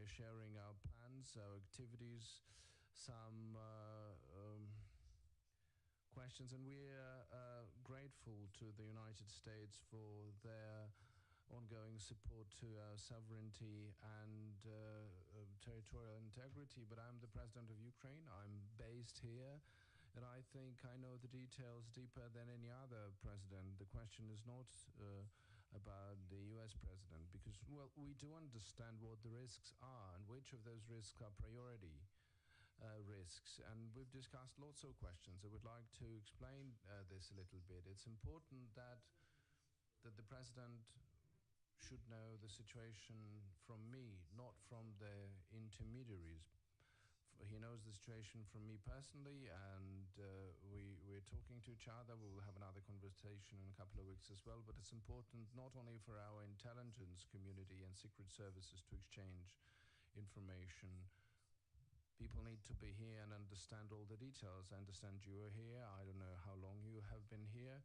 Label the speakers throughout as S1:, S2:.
S1: sharing our plans, our activities, some questions, and we are grateful to the United States for their ongoing support to our sovereignty and territorial integrity. But I'm the president of Ukraine. I'm based here, and I think I know the details deeper than any other president. The question is not about the US president, because, well, we do understand what the risks are and which of those risks are priority risks, and we've discussed lots of questions. I would like to explain this a little bit. It's important that the president should know the situation from me, not from the intermediaries. He knows the situation from me personally, and we're talking to each other. We will have another conversation in a couple of weeks as well, but it's important not only for our intelligence community and secret services to exchange information. People need to be here and understand all the details. I understand you are here. I don't know how long you have been here.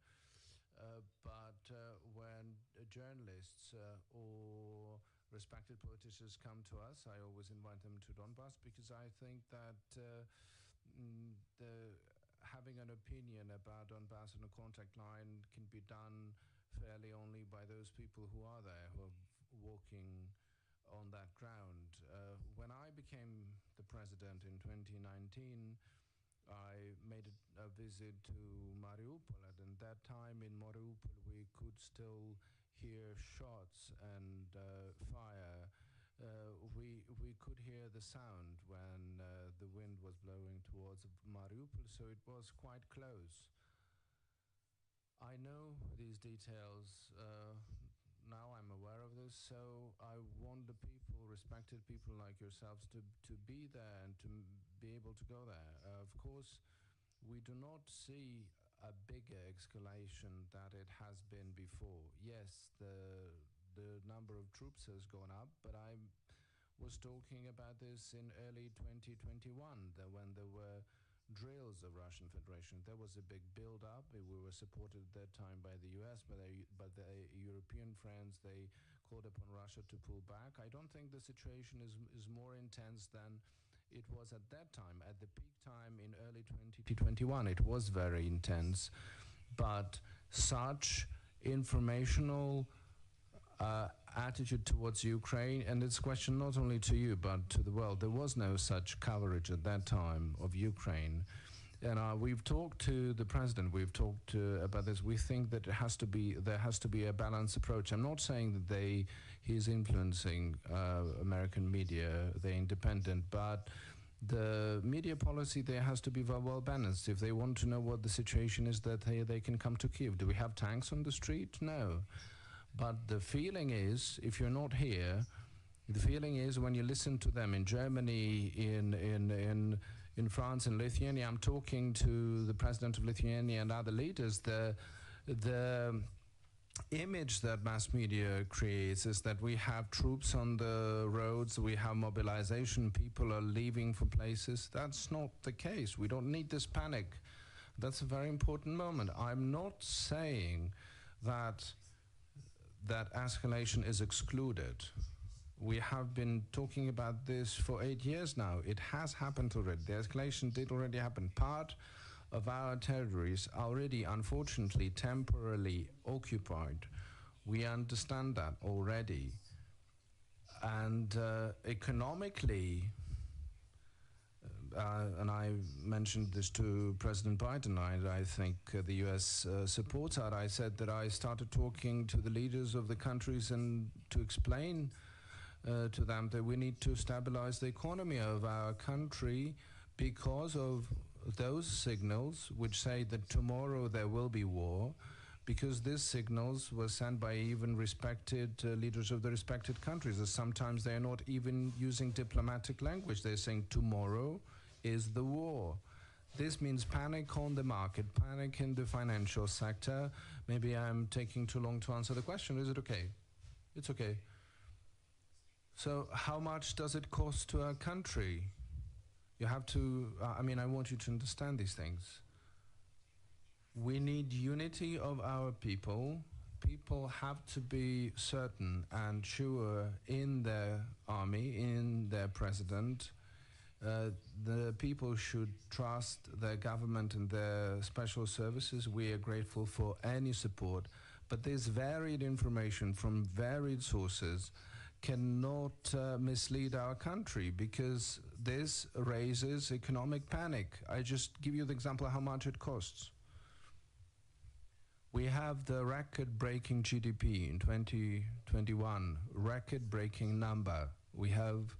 S1: But when journalists or respected politicians come to us, I always invite them to Donbass, because I think that having an opinion about Donbass and a contact line can be done fairly only by those people who are there, who are walking on that ground. When I became the president in 2019, I made a visit to Mariupol, and at that time in Mariupol we could still hear shots and fire. We could hear the sound when the wind was blowing towards Mariupol, so it was quite close. I know these details. Now I'm aware of this, so I want the people, respected people like yourselves, to be there and to be able to go there. Of course, we do not see a bigger escalation that it has been before. Yes, the number of troops has gone up, but I was talking about this in early 2021, when there were drills of Russian Federation. There was a big build-up. We were supported at that time by the US, but the European friends, they called upon Russia to pull back. I don't think the situation is more intense than it was at that time. At the peak time in early 2021, it was very intense, but such informational attitude towards Ukraine, and it's a question not only to you but to the world. There was no such coverage at that time of Ukraine, and we've talked to the president. We've talked about this. We think that there has to be a balanced approach. I'm not saying that he's influencing American media. They're independent, but the media policy there has to be well balanced. If they want to know what the situation is, that they can come to Kyiv. Do we have tanks on the street? No. But the feeling is, if you're not here, the feeling is when you listen to them in Germany, in France, in Lithuania. I'm talking to the president of Lithuania and other leaders. The image that mass media creates is that we have troops on the roads, we have mobilization, people are leaving for places. That's not the case. We don't need this panic. That's a very important moment. I'm not saying that escalation is excluded. We have been talking about this for 8 years now. It has happened already. The escalation did already happen. Part of our territories are already, unfortunately, temporarily occupied. We understand that already. And economically, and I mentioned this to President Biden, I think the US supports that. I said that I started talking to the leaders of the countries and to explain to them that we need to stabilize the economy of our country because of those signals which say that tomorrow there will be war, because these signals were sent by even respected leaders of the respected countries. And sometimes they're not even using diplomatic language. They're saying tomorrow is the war. This means panic on the market, panic in the financial sector. Maybe I'm taking too long to answer the question. Is it okay? It's okay. So how much does it cost to our country? You have to, I want you to understand these things. We need unity of our people. People have to be certain and sure in their army. army, in their president. The people should trust their government and their special services. We are grateful for any support, but this varied information from varied sources cannot mislead our country, because this raises economic panic. I just give you the example of how much it costs. We have the record-breaking GDP in 2021, record-breaking number. We have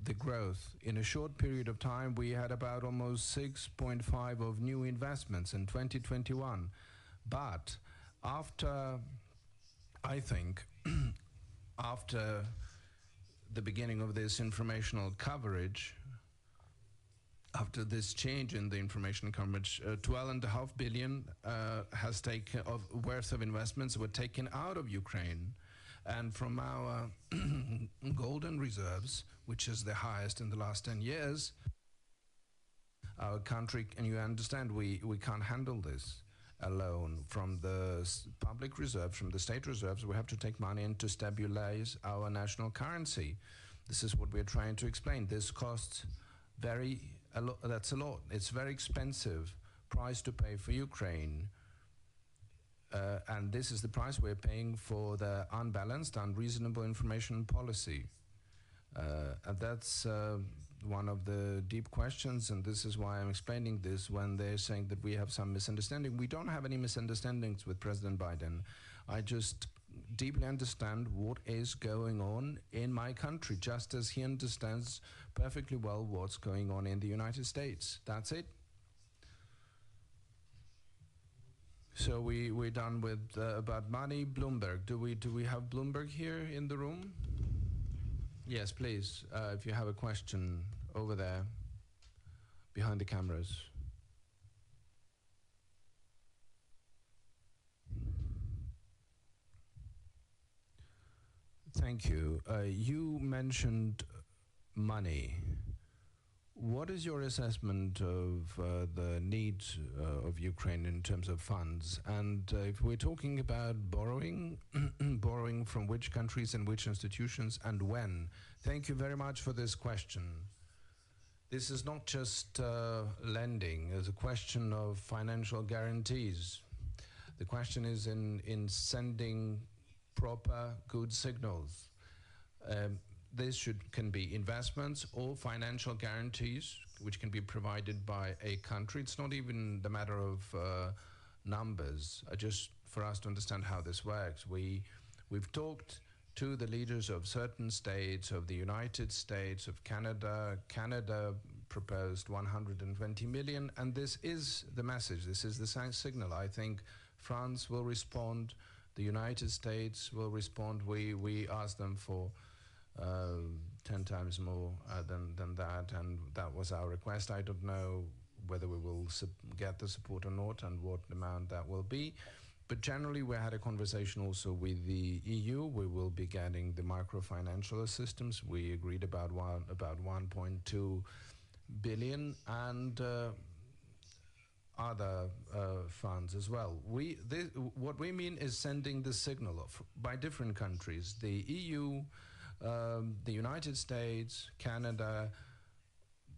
S1: the growth. In a short period of time, we had about almost 6.5 of new investments in 2021. But after, I think, after the beginning of this informational coverage, after this change in the information coverage, 12.5 billion has taken of worth of investments were taken out of Ukraine, and from our golden reserves, which is the highest in the last 10 years, our country, and you understand, we can't handle this alone. From the public reserves, from the state reserves, we have to take money in to stabilize our national currency. This is what we're trying to explain. This costs that's a lot. It's very expensive price to pay for Ukraine. And this is the price we're paying for the unbalanced, unreasonable information policy. And that's one of the deep questions, and this is why I'm explaining this when they're saying that we have some misunderstanding. We don't have any misunderstandings with President Biden. I just deeply understand what is going on in my country, just as he understands perfectly well what's going on in the United States. That's it. So we're done with about money. Bloomberg. Do we have Bloomberg here in the room? Yes, please. If you have a question over there, behind the cameras. Thank you. You mentioned money. What is your assessment of the needs of Ukraine in terms of funds? And if we're talking about borrowing, borrowing from which countries and which institutions and when? Thank you very much for this question. This is not just lending. It's a question of financial guarantees. The question is in sending proper, good signals. This can be investments or financial guarantees, which can be provided by a country. It's not even the matter of numbers, just for us to understand how this works. We've talked to the leaders of certain states, of the United States, of Canada. Canada proposed 120 million, and this is the message. This is the signal. I think France will respond. The United States will respond. We asked them for 10 times more than that, and that was our request. I don't know whether we will get the support or not and what amount that will be. But generally, we had a conversation also with the EU. We will be getting the microfinancial assistance. We agreed about 1.2 billion and other funds as well. What we mean is sending the signal by different countries, the EU, the United States, Canada,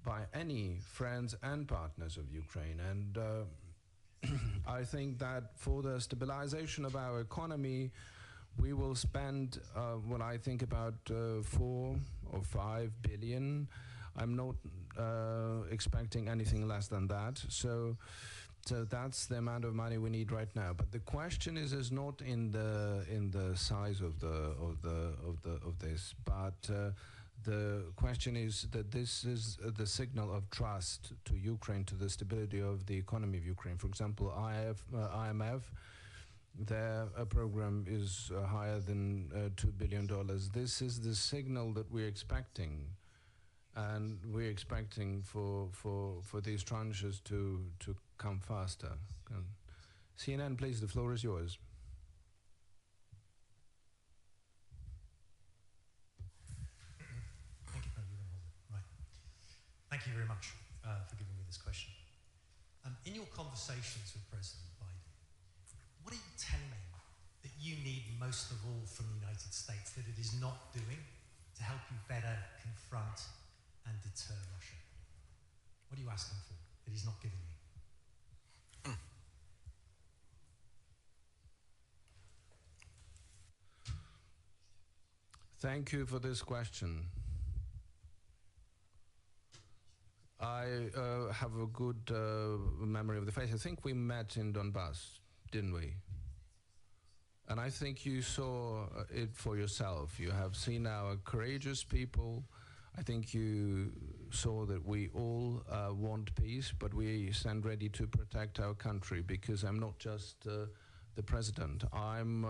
S1: by any friends and partners of Ukraine. And I think that for the stabilization of our economy, we will spend, I think about 4 or 5 billion. I'm not expecting anything less than that. So that's the amount of money we need right now. But the question is not in the size of this, but the question is that this is the signal of trust to Ukraine, to the stability of the economy of Ukraine. For example, IMF, their program is higher than $2 billion. This is the signal that we're expecting. And we're expecting for these tranches to come faster. CNN, please, the floor is yours.
S2: Thank you very much for giving me this question. In your conversations with President Biden, what are you telling him that you need most of all from the United States that it is not doing to help you better confront and deter Russia? What are you asking for that he's not giving you?
S1: Thank you for this question. I have a good memory of the face. I think we met in Donbass, didn't we? And I think you saw it for yourself. You have seen our courageous people. I think you saw that we all want peace, but we stand ready to protect our country, because I'm not just the president. I'm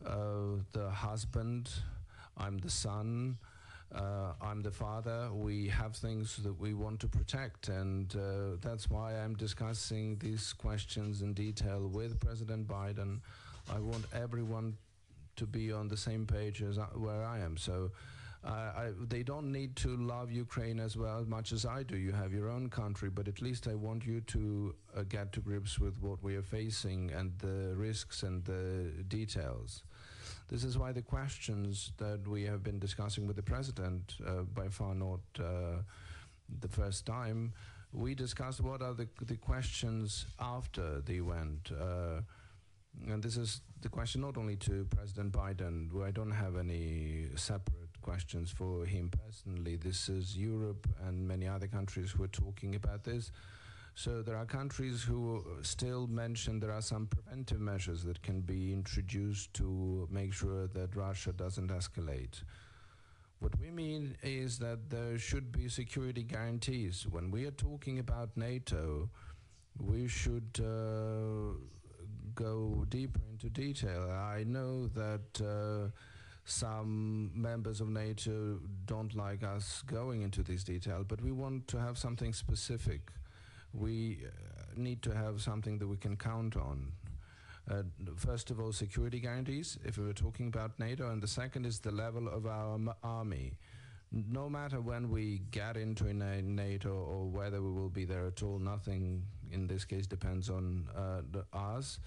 S1: the husband, I'm the son, I'm the father. We have things that we want to protect, and that's why I'm discussing these questions in detail with President Biden. I want everyone to be on the same page as where I am. So they don't need to love Ukraine as much as I do. You have your own country, but at least I want you to get to grips with what we are facing and the risks and the details. This is why the questions that we have been discussing with the president, by far not the first time, we discussed what are the questions after the event. And this is the question not only to President Biden, where I don't have any separate questions for him personally. This is Europe and many other countries who are talking about this. So there are countries who still mention there are some preventive measures that can be introduced to make sure that Russia doesn't escalate. What we mean is that there should be security guarantees. When we are talking about NATO, we should go deeper into detail. I know that some members of NATO don't like us going into this detail, but we want to have something specific. We need to have something that we can count on. First of all, security guarantees, if we were talking about NATO, and the second is the level of our army. No matter when we get into NATO or whether we will be there at all, nothing in this case depends on us.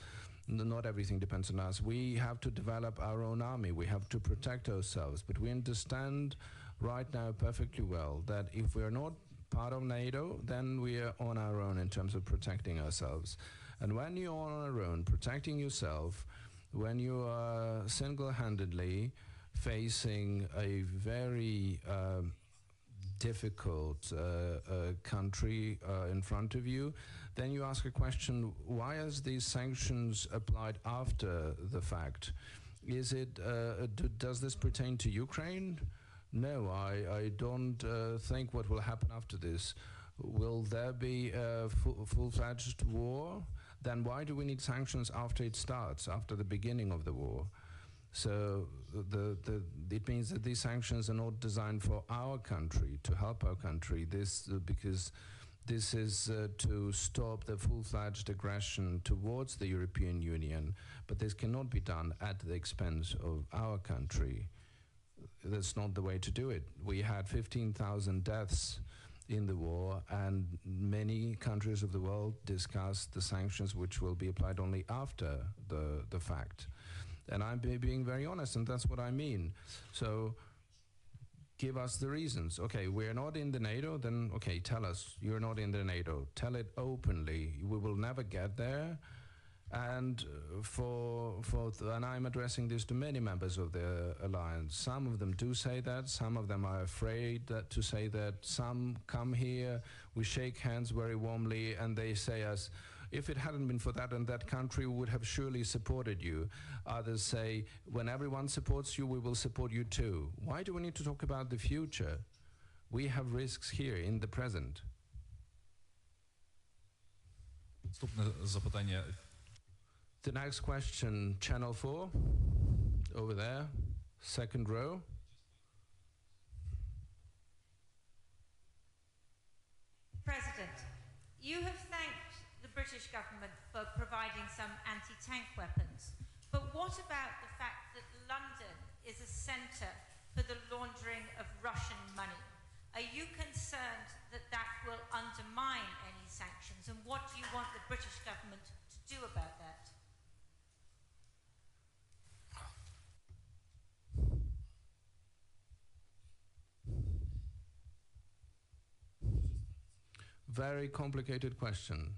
S1: Not everything depends on us. We have to develop our own army. We have to protect ourselves. But we understand right now perfectly well that if we are not part of NATO, then we are on our own in terms of protecting ourselves. And when you're on your own, protecting yourself, when you are single-handedly facing a very difficult country in front of you, then you ask a question, why are these sanctions applied after the fact? Is it, does this pertain to Ukraine? No, I don't think what will happen after this. Will there be a full-fledged war? Then why do we need sanctions after it starts, after the beginning of the war? So it means that these sanctions are not designed for our country, to help our country. Because this is to stop the full-fledged aggression towards the European Union, but this cannot be done at the expense of our country. That's not the way to do it. We had 15,000 deaths in the war, and many countries of the world discussed the sanctions which will be applied only after the fact. And I'm being very honest, and that's what I mean. So give us the reasons. Okay, we're not in the NATO, then okay, tell us you're not in the NATO. Tell it openly. We will never get there. And and I'm addressing this to many members of the alliance. Some of them do say that. Some of them are afraid to say that. Some come here, we shake hands very warmly, and they say us, if it hadn't been for that and that country, we would have surely supported you. Others say, when everyone supports you, we will support you too. Why do we need to talk about the future? We have risks here in the present. The next question, channel 4, over there, second row.
S3: President, you have thanked the British government for providing some anti-tank weapons, but what about the fact that London is a centre for the laundering of Russian money? Are you concerned that that will undermine any sanctions, and what do you want the British government to do about that?
S1: very complicated question.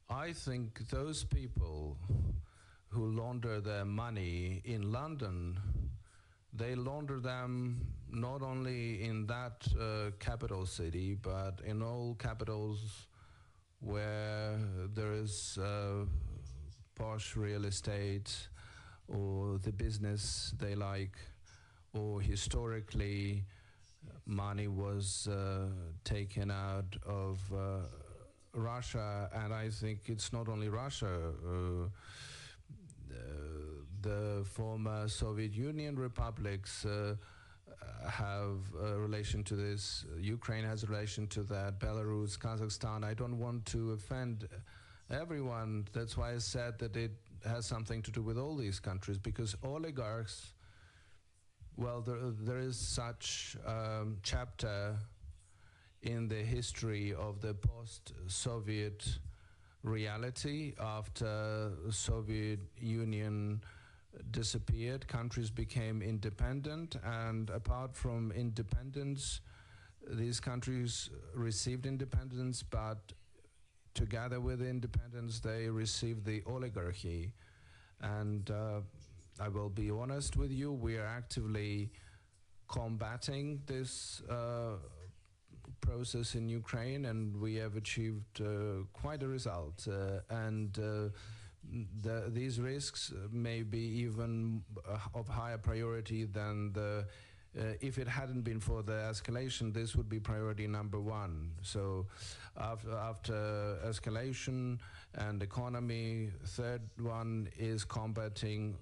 S1: I think those people who launder their money in London, they launder them not only in that capital city, but in all capitals where there is posh real estate or the business they like, or historically money was taken out of Russia. And I think it's not only Russia. The former Soviet Union republics have a relation to this. Ukraine has a relation to that. Belarus, Kazakhstan. I don't want to offend everyone. That's why I said that it has something to do with all these countries, because oligarchs, well, there is such chapter in the history of the post-Soviet reality. After the Soviet Union disappeared, countries became independent, and apart from independence, these countries received independence, but together with independence they received the oligarchy. And I will be honest with you, we are actively combating this process in Ukraine, and we have achieved quite a result. These risks may be even of higher priority than if it hadn't been for the escalation, this would be priority number one. So after escalation and economy, third one is combating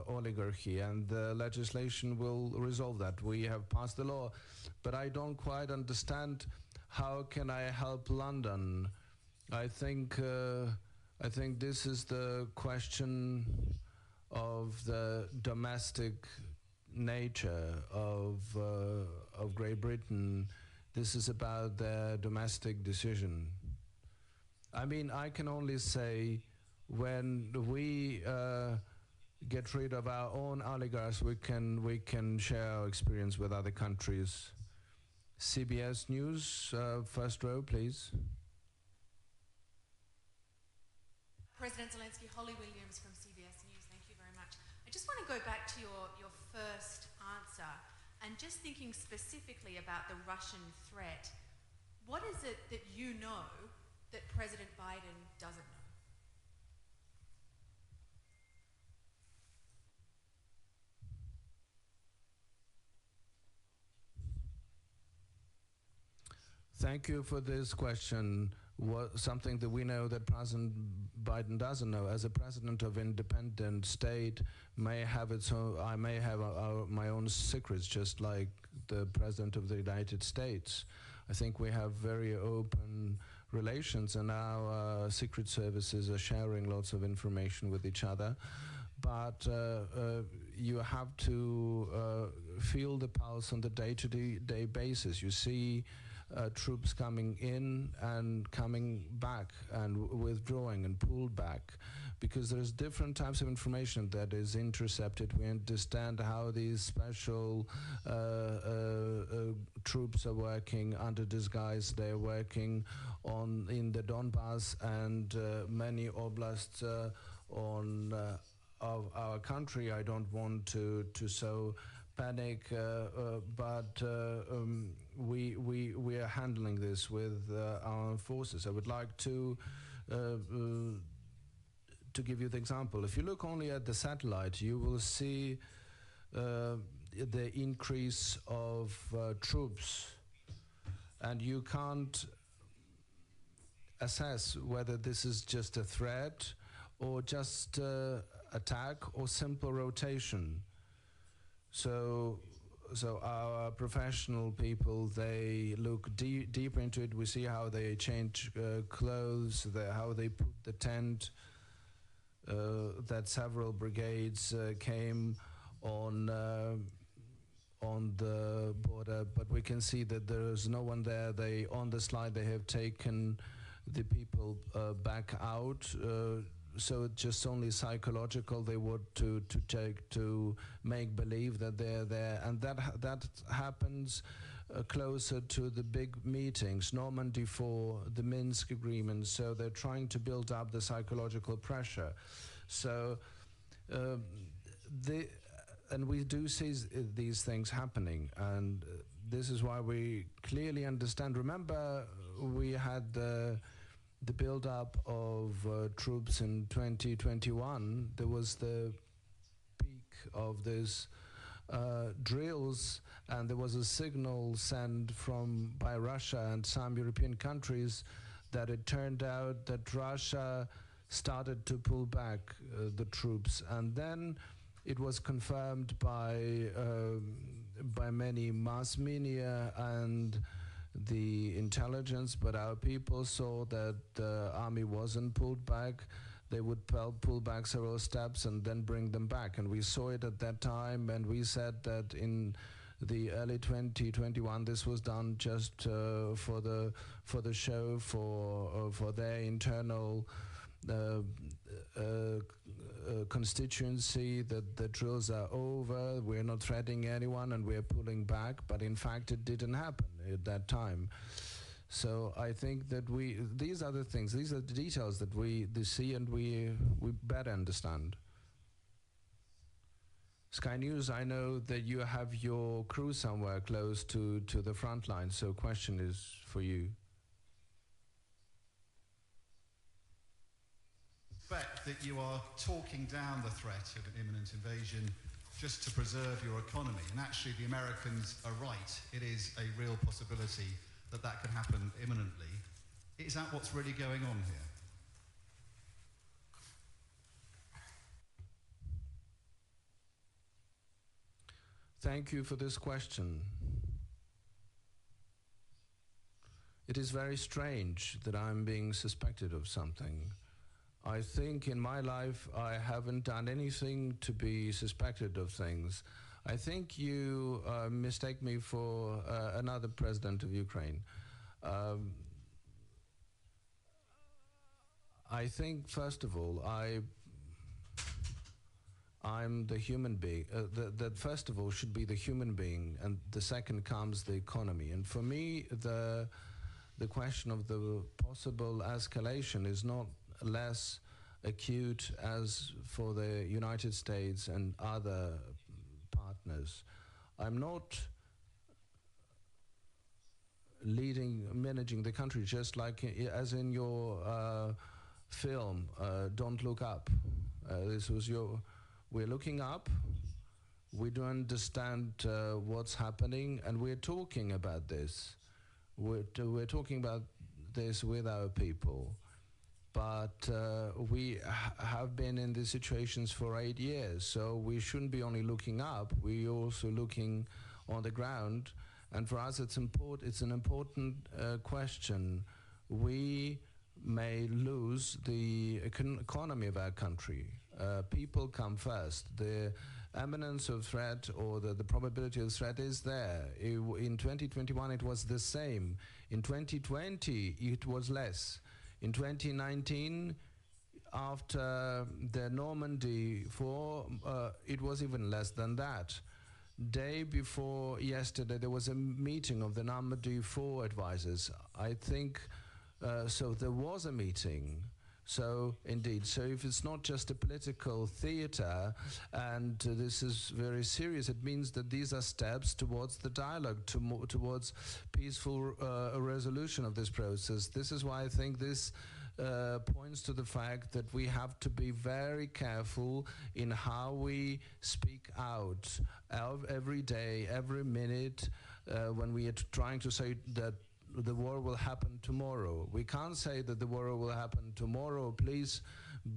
S1: oligarchy, and the legislation will resolve that. We have passed the law, but I don't quite understand how can I help London. I think this is the question of the domestic nature of Great Britain. This is about their domestic decision. I mean, I can only say when we get rid of our own oligarchs, we can share our experience with other countries. CBS News, first row, please.
S4: President Zelensky, Holly Williams from CBS News, thank you very much. I just want to go back to your first answer, and just thinking specifically about the Russian threat. What is it that you know that President Biden doesn't know?
S1: Thank you for this question. Something that we know that President Biden doesn't know. As a president of independent state, may have its own, I may have my own secrets, just like the President of the United States. I think we have very open relations, and our secret services are sharing lots of information with each other. But you have to feel the pulse on the day-to-day basis. You see troops coming in and coming back and withdrawing and pulled back, because there's different types of information that is intercepted. We understand how these special troops are working under disguise. They're working in the Donbass and many oblasts of our country. I don't want to sow panic, but we are handling this with our forces. I would like to give you the example. If you look only at the satellite, you will see the increase of troops, and you can't assess whether this is just a threat or just attack or simple rotation. So our professional people, they look deeper into it. We see how they change clothes, how they put the tent, that several brigades came on the border, but we can see that there is no one there. On the slide, they have taken the people back out so just only psychological. They would to make believe that they're there, and that happens closer to the big meetings, Normandy 4, the Minsk agreement. So they're trying to build up the psychological pressure. So and we do see these things happening, and this is why we clearly understand. Remember, we had the build-up of troops in 2021. There was the peak of this drills, and there was a signal sent by Russia and some European countries that it turned out that Russia started to pull back the troops, and then it was confirmed by many mass media and the intelligence, but our people saw that the army wasn't pulled back. They would pull back several steps and then bring them back, and we saw it at that time, and we said that in the early 2021 this was done just for the show, for their internal constituency, that the drills are over, we're not threatening anyone and we're pulling back, but in fact it didn't happen at that time. So I think that these are the things, these are the details that we see and we better understand. Sky News, I know that you have your crew somewhere close to the front line, so question is for you.
S5: That you are talking down the threat of an imminent invasion just to preserve your economy, and actually the Americans are right. It is a real possibility that that can happen imminently. Is that what's really going on here?
S1: Thank you for this question. It is very strange that I'm being suspected of something. I think in my life I haven't done anything to be suspected of things. I think you mistake me for another president of Ukraine. I think, first of all, I'm the human being. That first of all should be the human being, and the second comes the economy. And for me, the question of the possible escalation is not less acute as for the United States and other partners. I'm not managing the country just like as in your film, Don't Look Up. We're looking up, we do understand what's happening, and we're talking about this. We're talking about this with our people. But we have been in these situations for 8 years, so we shouldn't be only looking up, we're also looking on the ground. And for us, it's an important question. We may lose the economy of our country. People come first. The imminence of threat, or the probability of threat, is there. In 2021, it was the same. In 2020, it was less. In 2019, after the Normandy 4, it was even less than that. Day before yesterday, there was a meeting of the Normandy 4 advisors. I think, so there was a meeting. So, indeed, so if it's not just a political theater, and this is very serious, it means that these are steps towards the dialogue, towards peaceful resolution of this process. This is why I think this points to the fact that we have to be very careful in how we speak out every day, every minute, when we are trying to say that the war will happen tomorrow. We can't say that the war will happen tomorrow. Please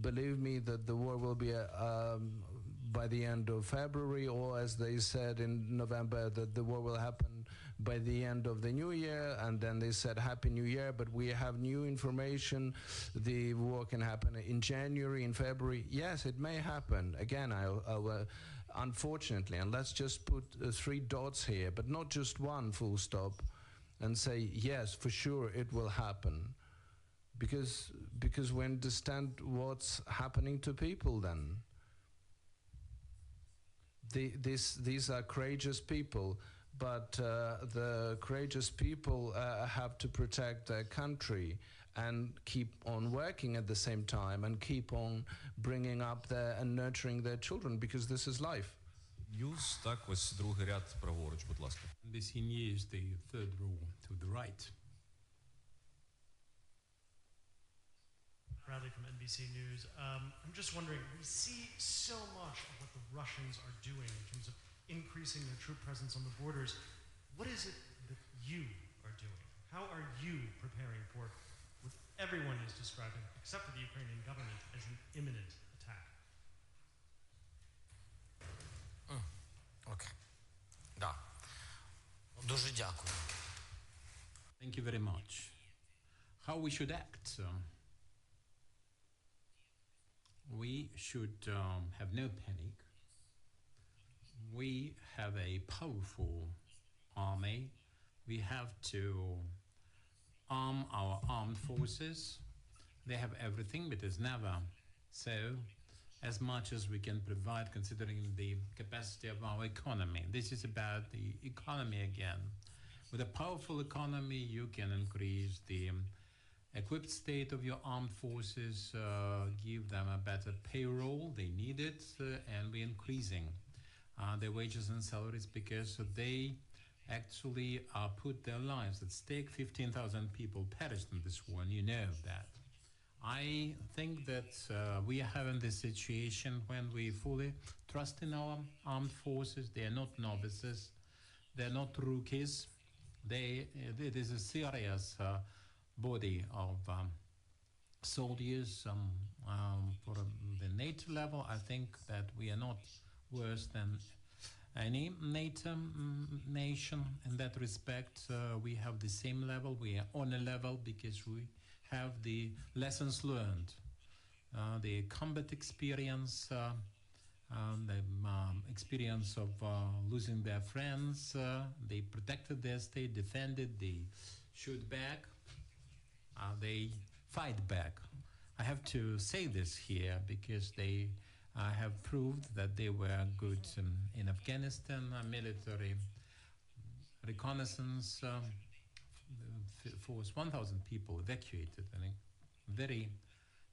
S1: believe me that the war will be by the end of February, or as they said in November, that the war will happen by the end of the new year, and then they said Happy New Year, but we have new information. The war can happen in January, in February. Yes, it may happen. Again, unfortunately, and let's just put 3 dots here, but not just one full stop, and say, yes, for sure it will happen. because we understand what's happening to people then. These are courageous people, but the courageous people have to protect their country and keep on working at the same time and keep on bringing up and nurturing their children, because this is life.
S6: News, так, ось другий ряд праворуч, будь ласка.
S7: NBC News, the third row to the right.
S8: Bradley from NBC News. I'm just wondering, we see so much of what the Russians are doing in terms of increasing their troop presence on the borders. What is it that you are doing? How are you preparing for what everyone is describing, except for the Ukrainian government, as an imminent attack?
S9: Окей. Да. Дуже дякую.
S7: Thank you very much. How we should act? We should have no panic. We have a powerful army. We have to arm our armed forces. They have everything, but it's never so as much as we can provide, considering the capacity of our economy. This is about the economy again. With a powerful economy, you can increase the equipped state of your armed forces, give them a better payroll, they need it, and we're increasing their wages and salaries because they actually put their lives at stake. 15,000 people perished in this war, and you know that. I think that we are having this situation when we fully trust in our armed forces. They are not novices, they're not rookies. It is a serious body of soldiers. For the NATO level, I think that we are not worse than any NATO nation in that respect. We have the same level, we are on a level because we have the lessons learned, the combat experience, the experience of losing their friends. They protected their state, defended, they shoot back, they fight back. I have to say this here because they have proved that they were good in Afghanistan. Military reconnaissance force, 1,000 people evacuated in a very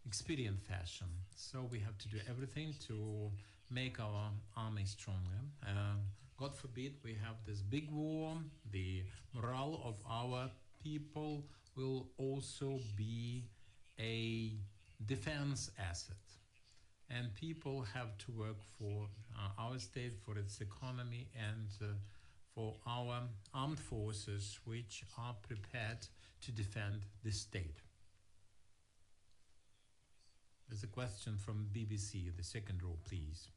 S7: experienced fashion. So we have to do everything to make our army stronger. God forbid we have this big war, the morale of our people will also be a defense asset. And people have to work for our state, for its economy, and for our armed forces, which are prepared to defend the state. There's a question from BBC, the second row, please.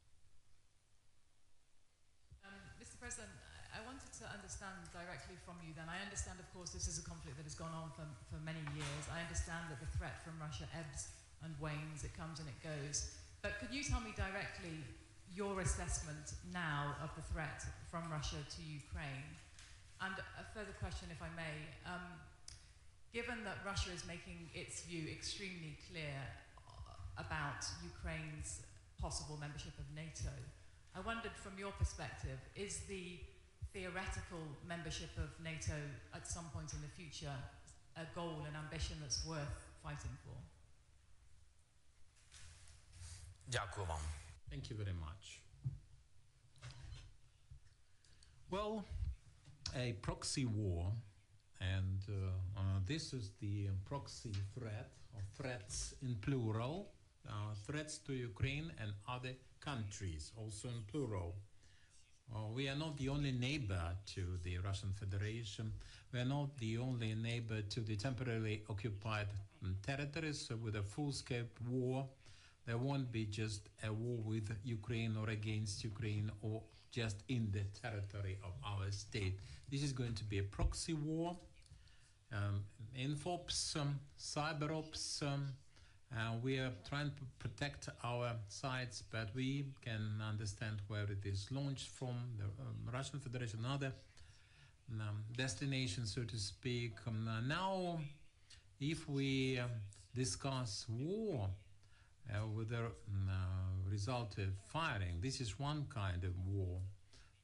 S10: Mr. President, I wanted to understand directly from you then. I understand, of course, this is a conflict that has gone on for many years. I understand that the threat from Russia ebbs and wanes, it comes and it goes. But could you tell me directly your assessment now of the threat from Russia to Ukraine? And a further question, if I may. Given that Russia is making its view extremely clear about Ukraine's possible membership of NATO, I wondered from your perspective, is the theoretical membership of NATO at some point in the future a goal, an ambition that's worth fighting for?
S9: Дякую вам.
S7: Thank you very much. Well, a proxy war, and this is the proxy threat, or threats in plural, threats to Ukraine and other countries, also in plural. We are not the only neighbor to the Russian Federation. We are not the only neighbor to the temporarily occupied territories. So with a full-scale war, there won't be just a war with Ukraine or against Ukraine or just in the territory of our state. This is going to be a proxy war, infops, cyber ops. We are trying to protect our sites, but we can understand where it is launched from, the Russian Federation, other destinations, so to speak. Now, if we discuss war with the result of firing, this is one kind of war.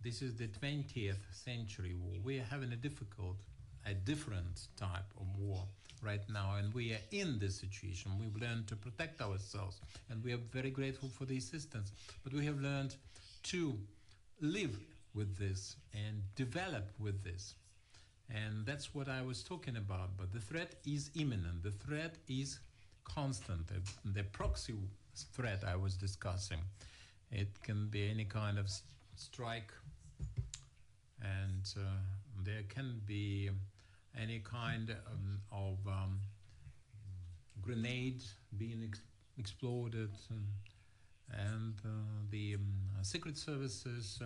S7: This is the 20th century war. We are having a different type of war right now, and we are in this situation. We've learned to protect ourselves, and we are very grateful for the assistance. But we have learned to live with this and develop with this. And that's what I was talking about. But the threat is imminent. The threat is constant. The proxy threat I was discussing, it can be any kind of strike, and there can be any kind of grenade being exploded, and the secret services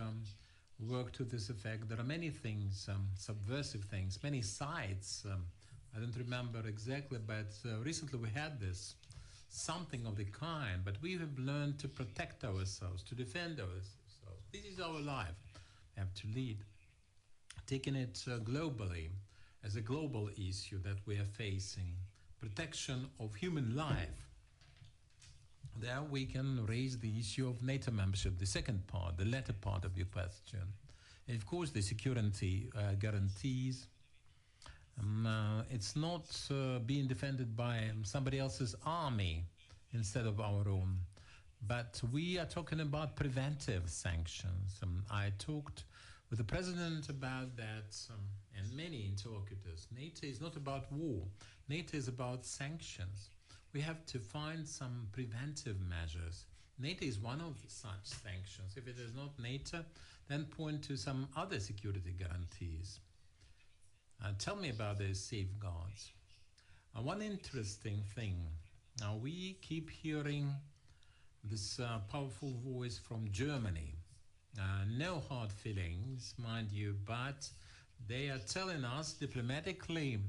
S7: work to this effect. There are many things, subversive things, many sites. I don't remember exactly, but recently we had this, something of the kind, but we have learned to protect ourselves, to defend ourselves. This is our life. We have to lead, taking it globally, as a global issue that we are facing, protection of human life. There we can raise the issue of NATO membership, the second part, the latter part of your question. And of course, the security guarantees. It's not being defended by somebody else's army instead of our own, but we are talking about preventive sanctions. I talked with the president about that, and many interlocutors. NATO is not about war. NATO is about sanctions. We have to find some preventive measures. NATO is one of such sanctions. If it is not NATO, then point to some other security guarantees. Tell me about those safeguards. One interesting thing, we keep hearing this powerful voice from Germany. No hard feelings, mind you, but they are telling us diplomatically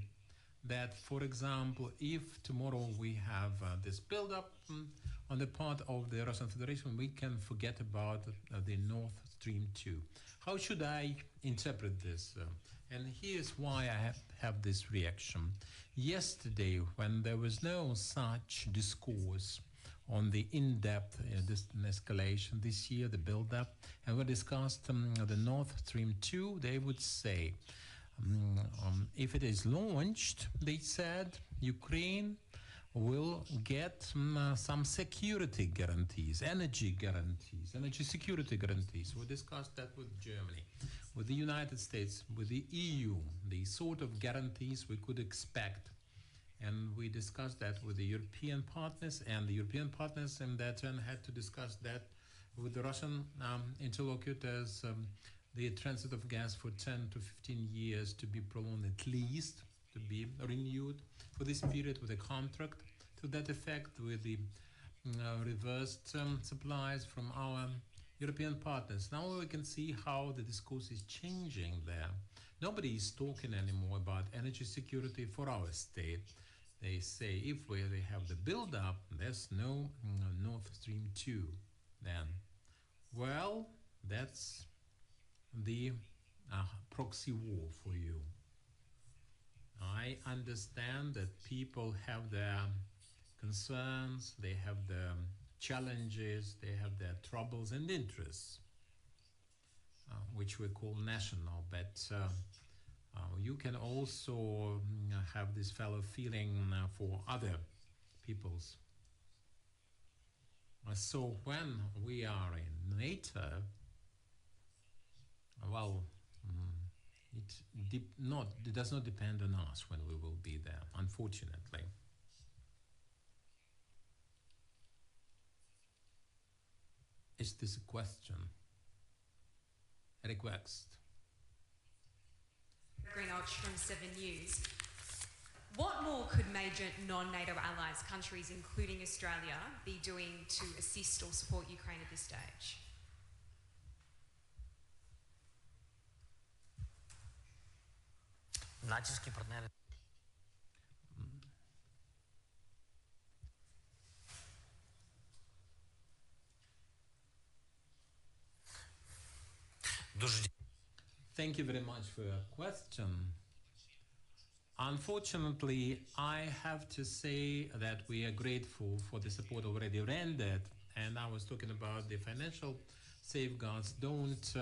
S7: that, for example, if tomorrow we have this buildup on the part of the Russian Federation, we can forget about the Nord Stream 2. How should I interpret this? And here's why I have this reaction. Yesterday, when there was no such discourse on the in-depth escalation this year, the build-up, and we discussed the Nord Stream 2, they would say, if it is launched, they said, Ukraine will get some security guarantees, energy security guarantees. We discussed that with Germany, with the United States, with the EU, the sort of guarantees we could expect. And we discussed that with the European partners, and the European partners in that turn had to discuss that with the Russian interlocutors, the transit of gas for 10 to 15 years to be prolonged at least, to be renewed for this period with a contract to that effect, with the reversed supplies from our European partners. Now we can see how the discourse is changing there. Nobody is talking anymore about energy security for our state. They say if we have the build-up, there's no Nord Stream 2 then. Well, that's the proxy war for you. I understand that people have their concerns, they have their challenges, they have their troubles and interests, which we call national, but you can also have this fellow feeling for other peoples. So when we are in NATO, well, it does not depend on us when we will be there, unfortunately. Is this a question? A request?
S11: Green Arch from 7 News. What more could major non-NATO allies, countries including Australia, be doing to assist or support Ukraine at this stage?
S9: Натиски партнери.
S7: Thank you very much for your question. Unfortunately, I have to say that we are grateful for the support already rendered, and I was talking about the financial safeguards. Don't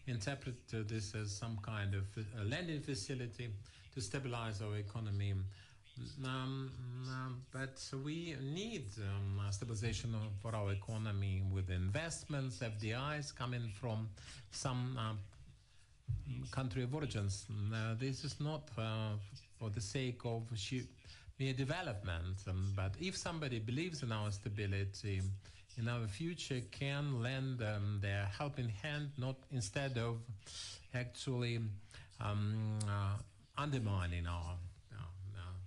S7: interpret this as some kind of lending facility to stabilize our economy. But we need stabilization for our economy with investments, FDIs coming from some country of origins. This is not for the sake of mere development, but if somebody believes in our stability, in our future, can lend their helping hand, not instead of actually undermining our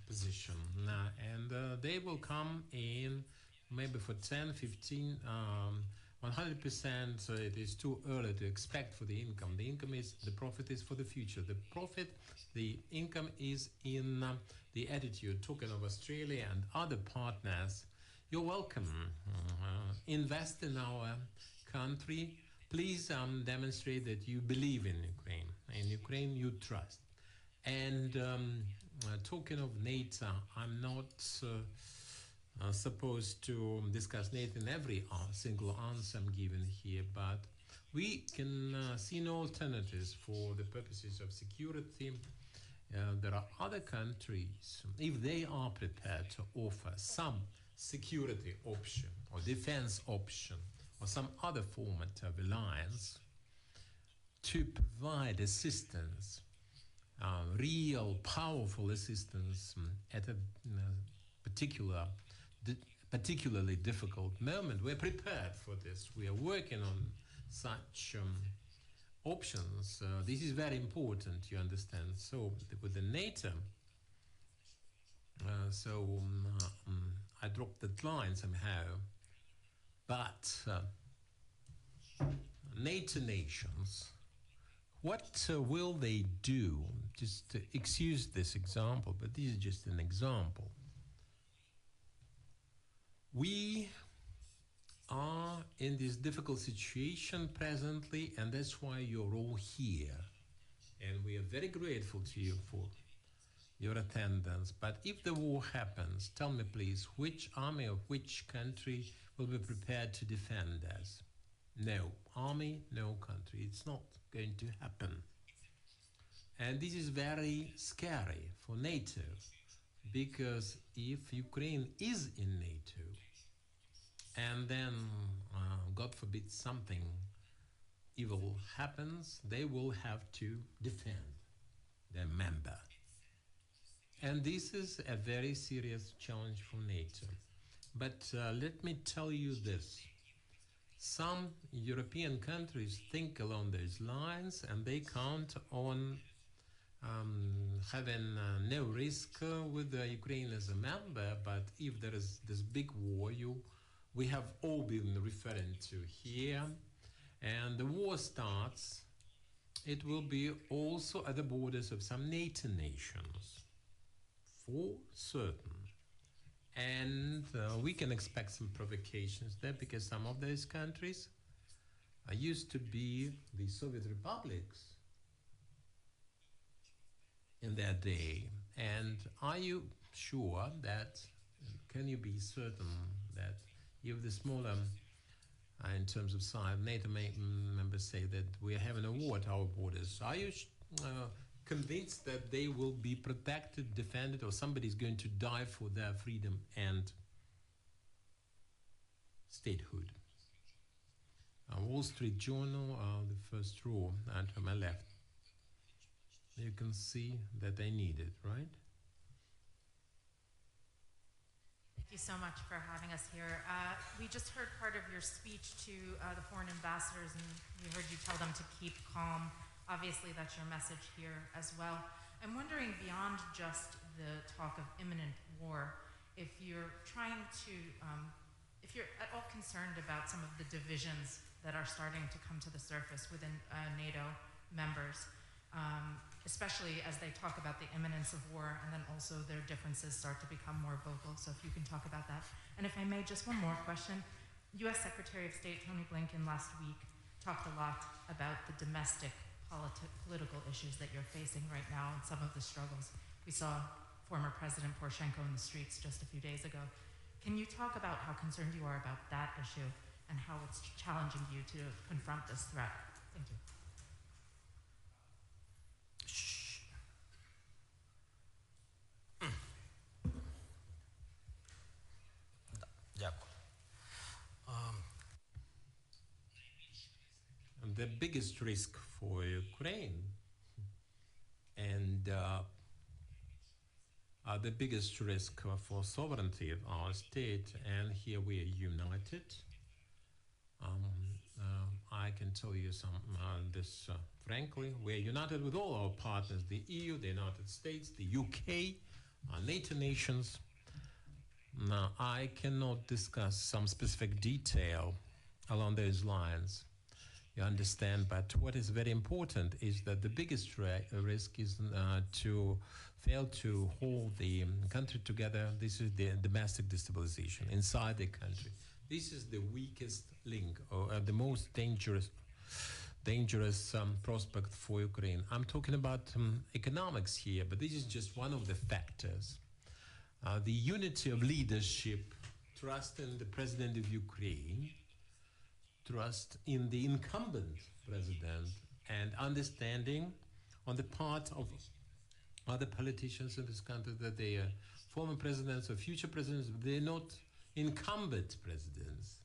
S7: position. And they will come in maybe for 10, 15, 100%. So it is too early to expect for the income. The income is, the profit is for the future. The income is in the attitude. Talking of Australia and other partners, you're welcome. Invest in our country. Please demonstrate that you believe in Ukraine. In Ukraine, you trust. And talking of NATO, I'm not supposed to discuss NATO in every single answer I'm given here, but we can see no alternatives for the purposes of security. There are other countries, if they are prepared to offer some security option or defense option or some other format of alliance to provide assistance, real powerful assistance at a particularly difficult moment. We're prepared for this. We are working on such options. This is very important, you understand. So with the NATO, I dropped that line somehow, but NATO nations, what will they do? Just to excuse this example, but this is just an example. We are in this difficult situation presently, and that's why you're all here. And we are very grateful to you for your attendance. But if the war happens, tell me please, which army of which country will be prepared to defend us? No army, no country. It's not going to happen. And this is very scary for NATO, because if Ukraine is in NATO, and then, God forbid, something evil happens, they will have to defend their member. And this is a very serious challenge for NATO. But let me tell you this. Some European countries think along those lines, and they count on having no risk with Ukraine as a member. But if there is this big war we have all been referring to here, and the war starts, it will be also at the borders of some NATO nations, for certain. And we can expect some provocations there, because some of those countries used to be the Soviet republics in their day. And are you sure that, can you be certain that if the smaller, in terms of size, NATO members say that we are having a war at our borders, are you convinced that they will be protected, defended, or somebody's going to die for their freedom and statehood? Wall Street Journal, the first row, and to my left. You can see that they need it, right?
S12: Thank you so much for having us here. We just heard part of your speech to the foreign ambassadors, and we heard you tell them to keep calm. Obviously, that's your message here as well. I'm wondering, beyond just the talk of imminent war, if you're trying to, if you're at all concerned about some of the divisions that are starting to come to the surface within NATO members, especially as they talk about the imminence of war, and then also their differences start to become more vocal. So if you can talk about that. And if I may, just one more question. U.S. Secretary of State Tony Blinken last week talked a lot about the domestic political issues that you're facing right now and some of the struggles We saw former President Poroshenko in the streets just a few days ago. Can you talk about how concerned you are about that issue and how it's challenging you to confront this threat? Thank you.
S9: Дякую.
S7: The biggest risk for Ukraine and the biggest risk for sovereignty of our state, and here we are united. I can tell you this frankly. We are united with all our partners, the EU, the United States, the UK, NATO nations. Now, I cannot discuss some specific detail along those lines. You understand, but what is very important is that the biggest risk is to fail to hold the country together. This is the domestic destabilization inside the country. This is the weakest link, or the most dangerous prospect for Ukraine. I'm talking about economics here, but this is just one of the factors. The unity of leadership, trust in the president of Ukraine, trust in the incumbent president, and understanding on the part of other politicians in this country that they are former presidents or future presidents, but they're not incumbent presidents.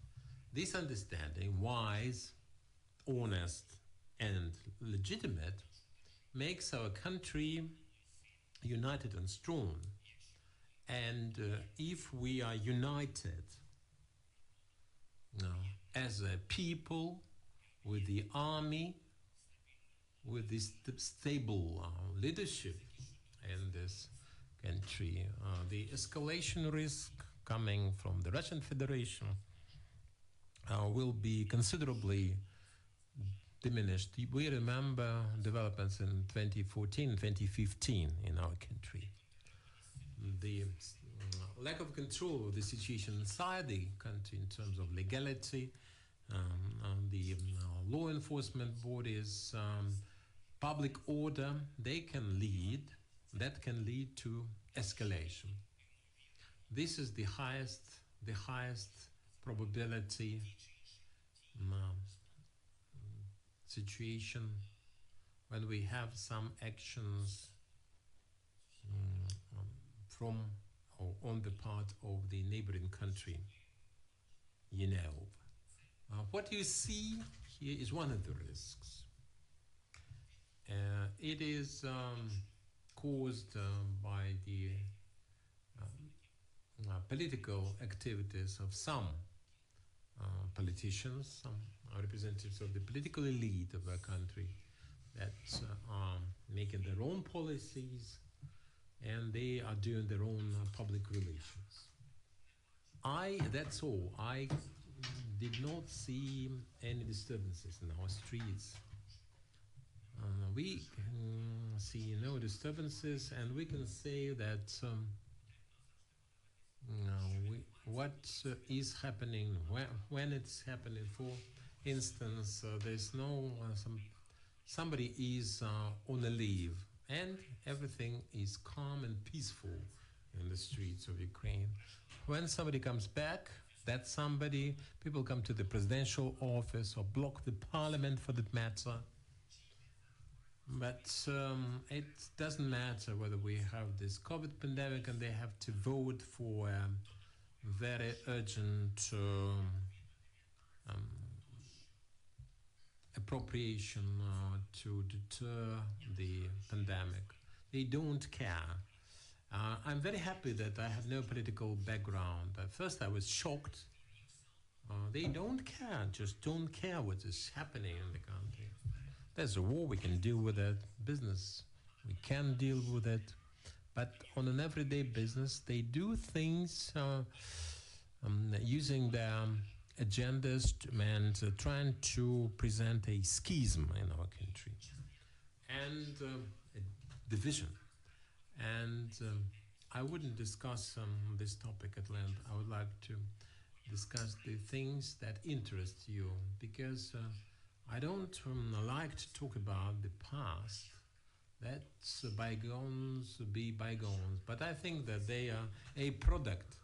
S7: This understanding, wise, honest, and legitimate, makes our country united and strong. And if we are united as a people, with the army, with this stable leadership in this country, the escalation risk coming from the Russian Federation will be considerably diminished. We remember developments in 2014, 2015 in our country. The lack of control of the situation inside the country in terms of legality, the law enforcement bodies, public order, that can lead to escalation. This is the highest probability situation when we have some actions from or on the part of the neighboring country. What you see here is one of the risks. It is caused by the political activities of some politicians, some representatives of the political elite of our country that are making their own policies, and they are doing their own public relations. That's all. I did not see any disturbances in our streets. We see no disturbances, and we can say that what is happening, when it's happening, for instance, there's no, somebody is on a leave, and everything is calm and peaceful in the streets of Ukraine. When somebody comes back, that somebody, people come to the presidential office or block the parliament for that matter. But it doesn't matter whether we have this COVID pandemic and they have to vote for very urgent appropriation to deter the pandemic. They don't care. I'm very happy that I have no political background. At first I was shocked. They don't care, just don't care what is happening in the country. There's a war, we can deal with it. Business, we can deal with it. But on an everyday business, they do things using their agendas and trying to present a schism in our country and a division. And I wouldn't discuss this topic at length. I would like to discuss the things that interest you, because I don't like to talk about the past. Let's bygones be bygones. But I think that they are a product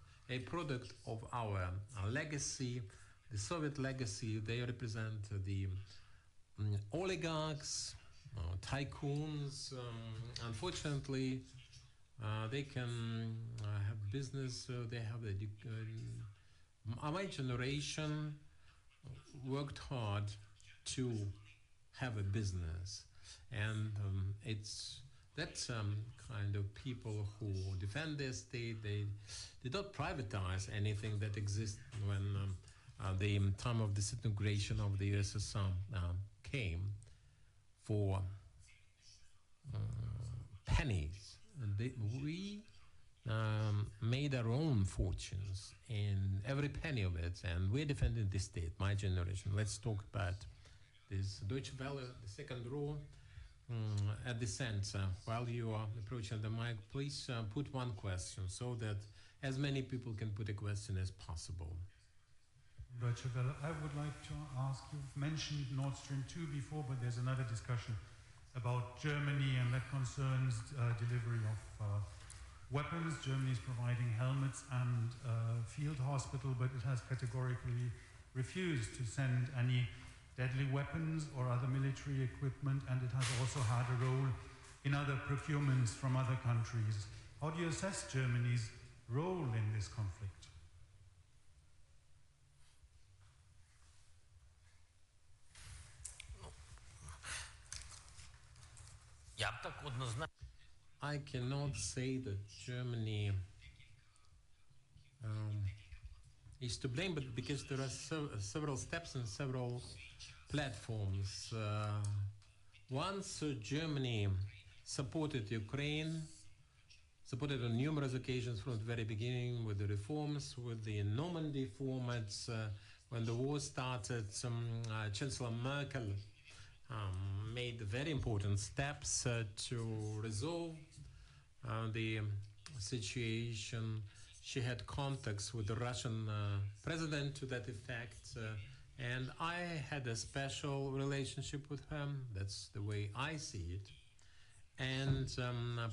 S7: of our legacy, the Soviet legacy. They represent the oligarchs, tycoons. Unfortunately, they can have business. They have my generation worked hard to have a business, and that's kind of people who defend their state. They did not privatize anything that exists when the time of disintegration of the USSR came for pennies. We made our own fortunes in every penny of it, and we're defending the state, my generation. Let's talk about this. Deutsche Welle, the second row, at the center. While you are approaching the mic, please put one question so that as many people can put a question as possible.
S13: Deutsche Welle, I would like to ask, you've mentioned Nord Stream 2 before, but there's another discussion about Germany, and that concerns delivery of weapons. Germany is providing helmets and field hospital, but it has categorically refused to send any deadly weapons or other military equipment, and it has also had a role in other procurements from other countries. How do you assess Germany's role in this conflict?
S7: I cannot say that Germany is to blame, but because there are several steps and several platforms. Once Germany supported Ukraine, supported on numerous occasions from the very beginning with the reforms, with the Normandy formats. When the war started, Chancellor Merkel made very important steps to resolve the situation. She had contacts with the Russian president to that effect, and I had a special relationship with him. That's the way I see it. And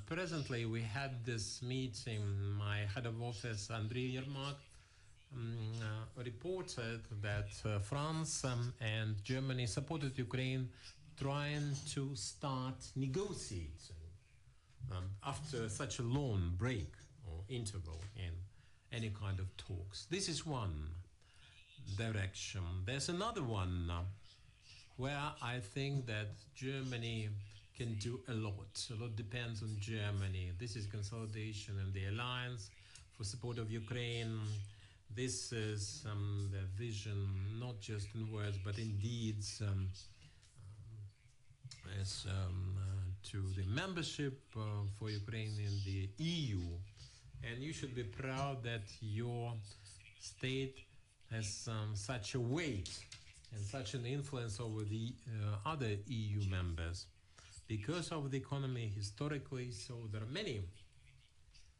S7: presently we had this meeting. My head of office, Andriy Yermak, reported that France and Germany supported Ukraine trying to start negotiating after such a long break or interval in any kind of talks. This is one direction. There's another one where I think that Germany can do a lot. A lot depends on Germany. This is consolidation and the alliance for support of Ukraine. This is the vision, not just in words, but in deeds, as to the membership for Ukraine in the EU. And you should be proud that your state has such a weight and such an influence over the other EU members because of the economy historically. So there are many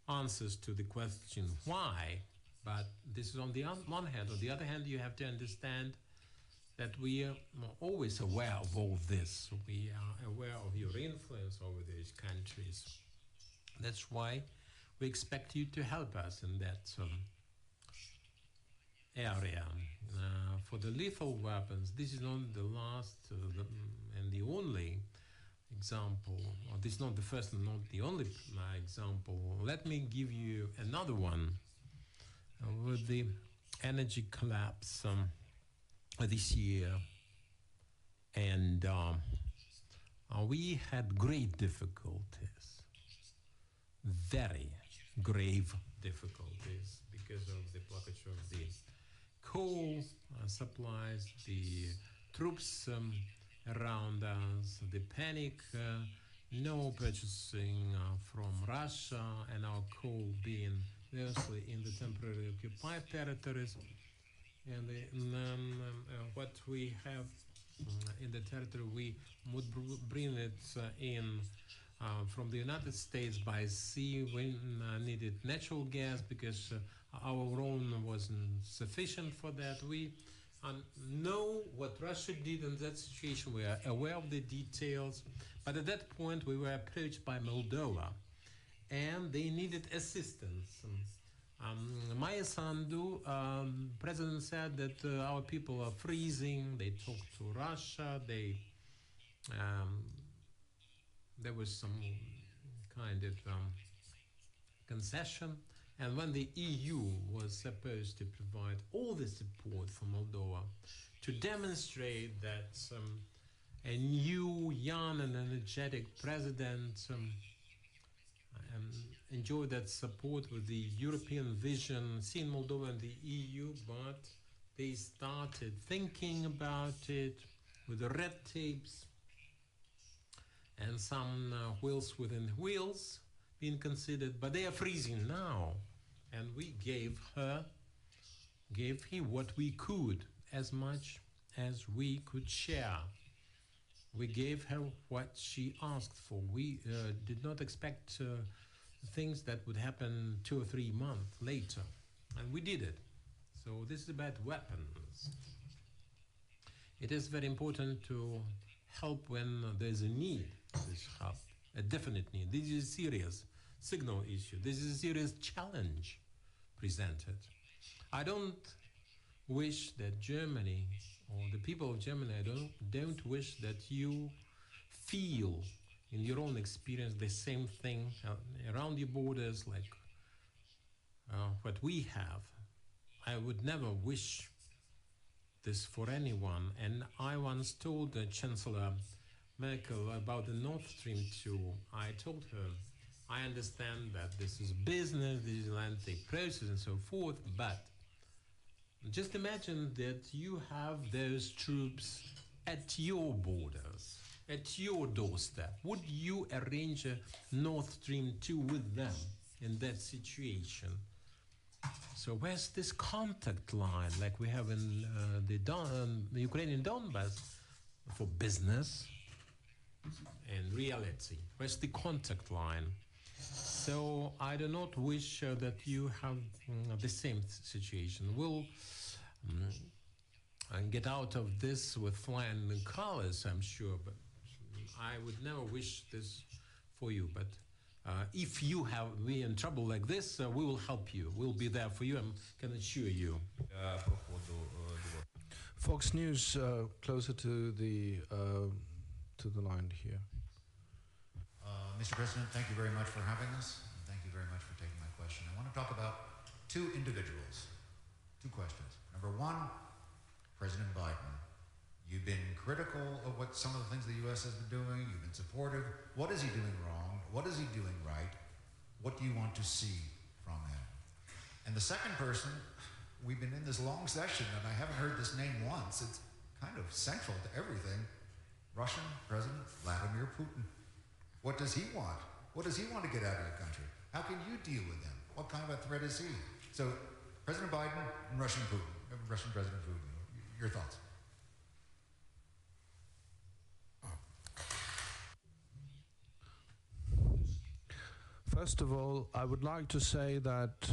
S7: answers to the question why, but this is on the one hand. On the other hand, you have to understand that we are always aware of all this. We are aware of your influence over these countries. That's why we expect you to help us in that area. For the lethal weapons, this is not the last and the only example, or this is not the first and not the only example. Let me give you another one. With the energy collapse this year, and we had great difficulties, very grave difficulties, because of the blockage of the coal supplies, the troops around us, the panic, no purchasing from Russia, and our coal being mostly in the temporarily occupied territories. And what we have in the territory, we would bring it in from the United States by sea. We needed natural gas because our own wasn't sufficient for that. We know what Russia did in that situation. We are aware of the details. But at that point, we were approached by Moldova, and they needed assistance. Maya Sandu, president said that our people are freezing. They talked to Russia. There was some kind of concession. And when the EU was supposed to provide all the support for Moldova to demonstrate that a new, young and energetic president enjoyed that support with the European vision, seeing Moldova and the EU, but they started thinking about it with the red tapes and some wheels within wheels being considered, but they are freezing now. And we gave him what we could, as much as we could share. We gave her what she asked for. We did not expect things that would happen 2 or 3 months later, and we did it. So this is about weapons. It is very important to help when there's a need for this help, a definite need. This is a serious signal issue. This is a serious challenge presented. I don't wish that Germany or the people of Germany, I don't wish that you feel in your own experience the same thing around your borders like what we have. I would never wish this for anyone. And I once told Chancellor Merkel about the Nord Stream 2. I told her, I understand that this is business, this is a lengthy process and so forth, but just imagine that you have those troops at your borders, at your doorstep. Would you arrange a Nord Stream 2 with them in that situation? So where's this contact line like we have in the Ukrainian Donbass for business and reality? Where's the contact line? So I do not wish that you have the same situation. We'll get out of this with flying colors, I'm sure, but I would never wish this for you. But if you have been in trouble like this, we will help you. We'll be there for you, I can assure you.
S1: Fox News, closer to the line here.
S14: Mr. President, thank you very much for having us, and thank you very much for taking my question. I want to talk about 2 individuals, 2 questions. Number 1, President Biden. You've been critical of what some of the things the U.S. has been doing. You've been supportive. What is he doing wrong? What is he doing right? What do you want to see from him? And the second person, we've been in this long session, and I haven't heard this name once. It's kind of central to everything. Russian President Vladimir Putin. What does he want? What does he want to get out of your country? How can you deal with him? What kind of a threat is he? So, President Biden and Russian President Putin. Your thoughts?
S1: First of all, I would like to say that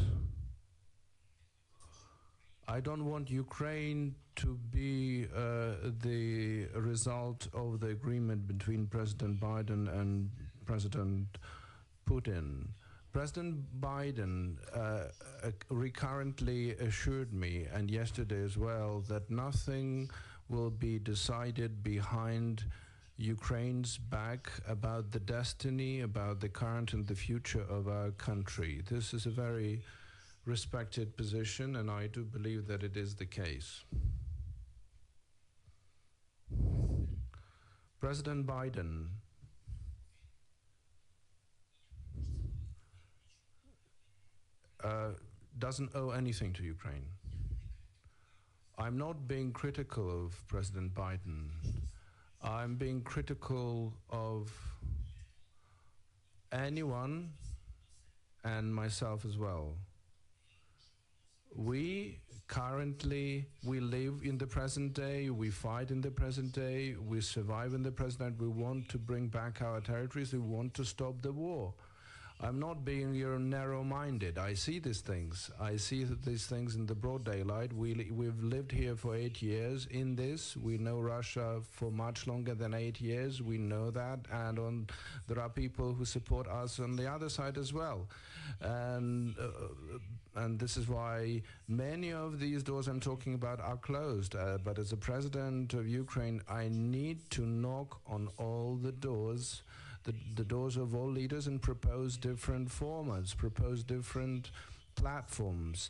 S1: I don't want Ukraine to be the result of the agreement between President Biden and President Putin. President Biden recurrently assured me, and yesterday as well, that nothing will be decided behind Ukraine's back about the destiny, about the current and the future of our country. This is a very respected position, and I do believe that it is the case. President Biden doesn't owe anything to Ukraine. I'm not being critical of President Biden. I'm being critical of anyone and myself as well. We live in the present day, we fight in the present day, we survive in the present day, we want to bring back our territories, we want to stop the war. I'm not being narrow-minded. I see these things. I see these things in the broad daylight. We've lived here for 8 years in this. We know Russia for much longer than 8 years. We know that. And there are people who support us on the other side as well. And this is why many of these doors I'm talking about are closed. But as a president of Ukraine, I need to knock on all the doors, the doors of all leaders, and propose different formats, propose different platforms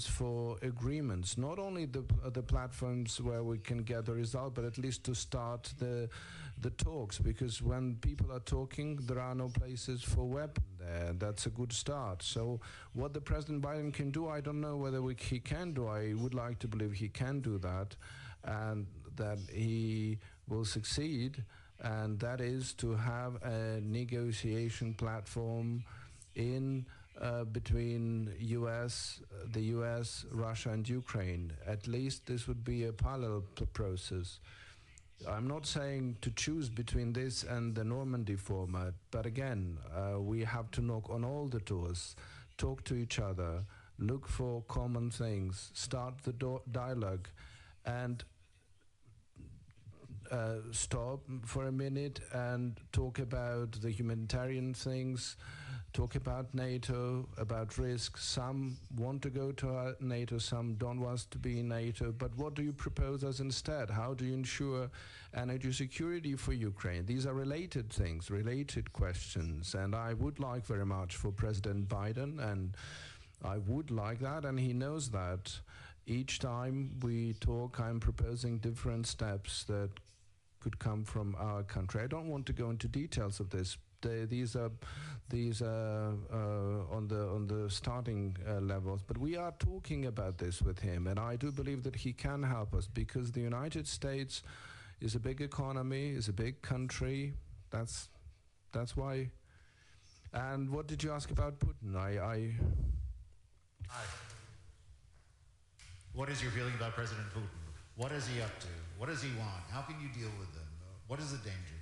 S1: for agreements. Not only the platforms where we can get the result, but at least to start the talks. Because when people are talking, there are no places for weapons there. That's a good start. So what the President Biden can do, I don't know whether he can do. I would like to believe he can do that, and that he will succeed. And that is to have a negotiation platform between the US, Russia, and Ukraine. At least this would be a parallel process. I'm not saying to choose between this and the Normandy format, but again, we have to knock on all the doors, talk to each other, look for common things, start the dialogue, and stop for a minute and talk about the humanitarian things, talk about NATO, about risks. Some want to go to NATO, some don't want to be in NATO, but what do you propose as instead? How do you ensure energy security for Ukraine? These are related things, related questions, and I would like very much for President Biden, and I would like that, and he knows that. Each time we talk, I'm proposing different steps that could come from our country. I don't want to go into details of this. These are on the starting levels, but we are talking about this with him, and I do believe that he can help us, because the United States is a big economy, is a big country. That's why. And what did you ask about Putin?
S14: Hi. What is your feeling about President Putin? What is he up to? What does he want? How can you deal with them? What is the danger?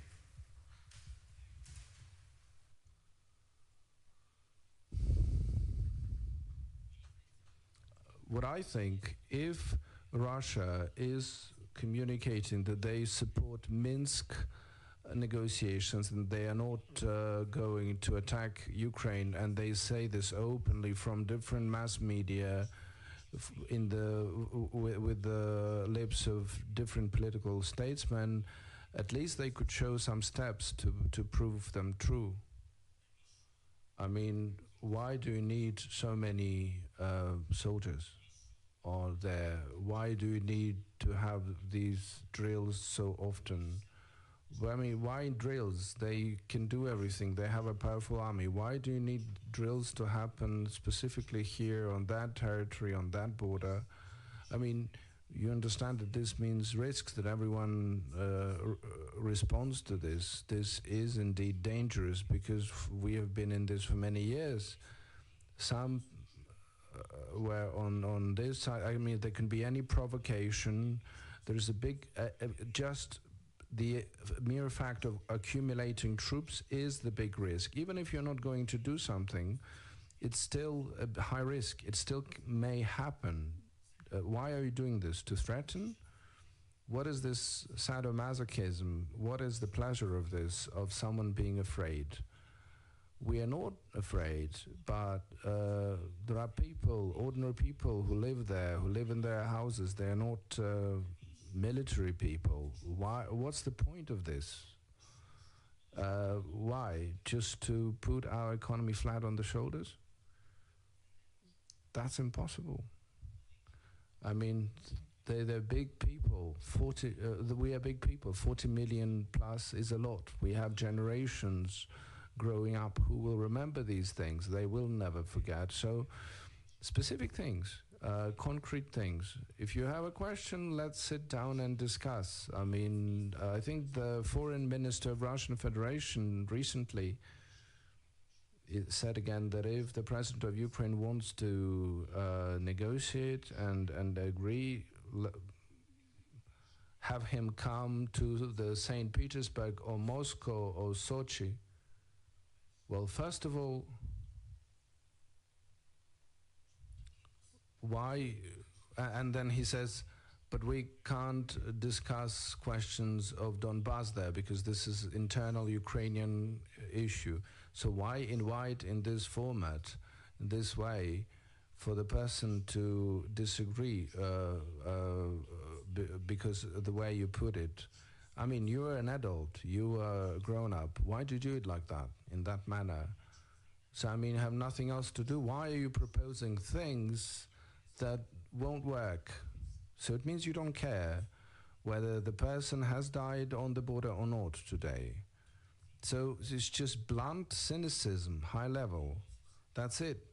S1: What I think, if Russia is communicating that they support Minsk negotiations and they are not going to attack Ukraine, and they say this openly from different mass media, with the lips of different political statesmen, at least they could show some steps to prove them true. I mean, why do you need so many soldiers there? Why do you need to have these drills so often? I mean, why drills? They can do everything. They have a powerful army. Why do you need drills to happen specifically here on that territory, on that border? I mean, you understand that this means risks, that everyone responds to this. This is indeed dangerous, because we have been in this for many years. Some were on this side. I mean, there can be any provocation. There is a big, just the mere fact of accumulating troops is the big risk. Even if you're not going to do something, it's still a high risk. It still may happen. Why are you doing this? To threaten? What is this sadomasochism? What is the pleasure of this, of someone being afraid? We are not afraid, but there are people, ordinary people who live there, who live in their houses. They are not military people. Why? What's the point of this? Why? Just to put our economy flat on the shoulders? That's impossible. I mean, they're big people. We are big people. 40 million plus is a lot. We have generations growing up who will remember these things. They will never forget. So, specific things. Concrete things. If you have a question, let's sit down and discuss. I mean, I think the foreign minister of Russian Federation recently said again that if the president of Ukraine wants to negotiate and agree, have him come to the St. Petersburg or Moscow or Sochi. Well, first of all, why, and then he says, but we can't discuss questions of Donbass there because this is internal Ukrainian issue. So why invite in this format, this way, for the person to disagree because of the way you put it? I mean, you are an adult, you are grown up. Why do you do it like that, in that manner? So, I mean, you have nothing else to do. Why are you proposing things that won't work? So it means you don't care whether the person has died on the border or not today. So it's just blunt cynicism, high level. That's it.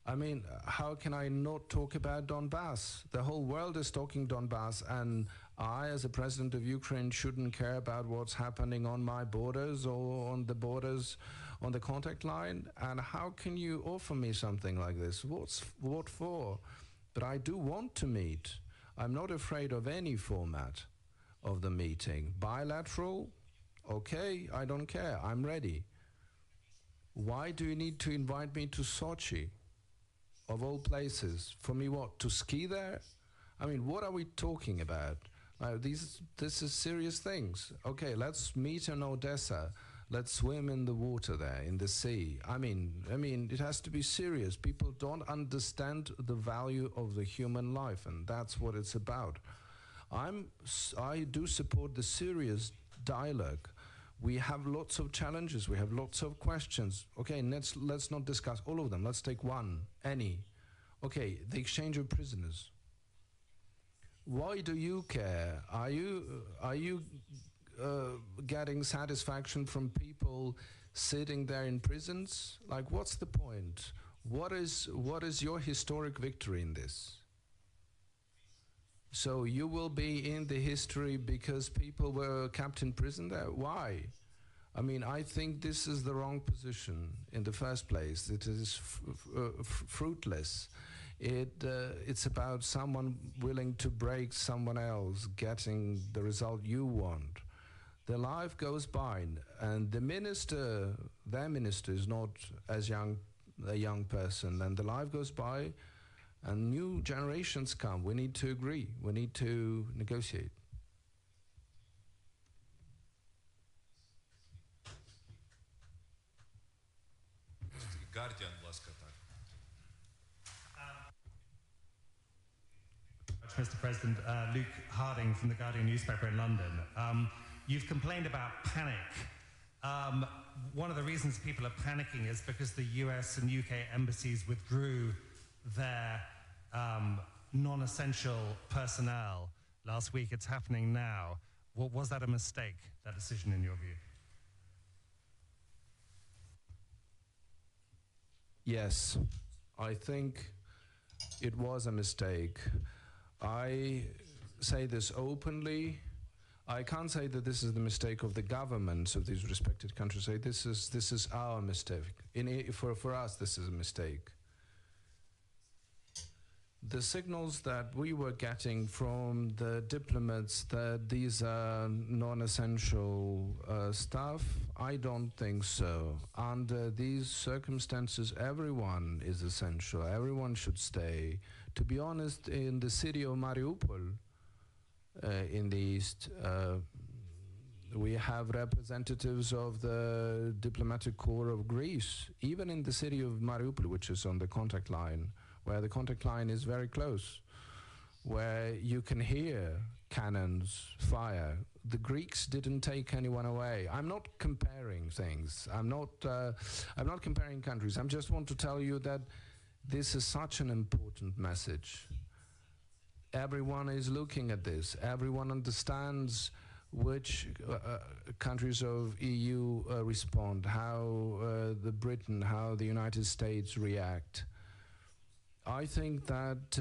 S1: I mean, how can I not talk about Donbass? The whole world is talking Donbass, and I, as a president of Ukraine, shouldn't care about what's happening on my borders or on the borders on the contact line? And how can you offer me something like this? What for? But I do want to meet. I'm not afraid of any format of the meeting. Bilateral? Okay, I don't care. I'm ready. Why do you need to invite me to Sochi, of all places? For me, what, to ski there? I mean, what are we talking about? This is serious things. Okay, let's meet in Odessa. Let's swim in the water there, in the sea. I mean, it has to be serious. People don't understand the value of the human life, and that's what it's about. I do support the serious dialogue. We have lots of challenges. We have lots of questions. Okay, let's not discuss all of them. Let's take one, any. Okay, the exchange of prisoners. Why do you care? Are you getting satisfaction from people sitting there in prisons? Like, what's the point? What is your historic victory in this? So you will be in the history because people were kept in prison there? Why? I mean, I think this is the wrong position in the first place. It is fruitless. It's about someone willing to break someone else, getting the result you want. The life goes by, and the minister, their minister, is not as a young person, and the life goes by, and new generations come. We need to agree. We need to negotiate.
S6: Guardian, будь ласка, так.
S15: Mr. President, Luke Harding from the Guardian newspaper in London. You've complained about panic. One of the reasons people are panicking is because the US and UK embassies withdrew their non-essential personnel last week. It's happening now. Was that a mistake, that decision, in your view?
S1: Yes, I think it was a mistake. I say this openly. I can't say that this is the mistake of the governments of these respected countries. Say this is our mistake. For us, this is a mistake. The signals that we were getting from the diplomats that these are non-essential stuff, I don't think so. Under these circumstances, everyone is essential. Everyone should stay. To be honest, in the city of Mariupol, in the east, we have representatives of the diplomatic corps of Greece, even in the city of Mariupol, which is on the contact line, where the contact line is very close, where you can hear cannons fire. The Greeks didn't take anyone away. I'm not comparing things. I'm not comparing countries. I just want to tell you that this is such an important message. Everyone is looking at this. Everyone understands which countries of EU respond, how Britain, how the United States react. I think that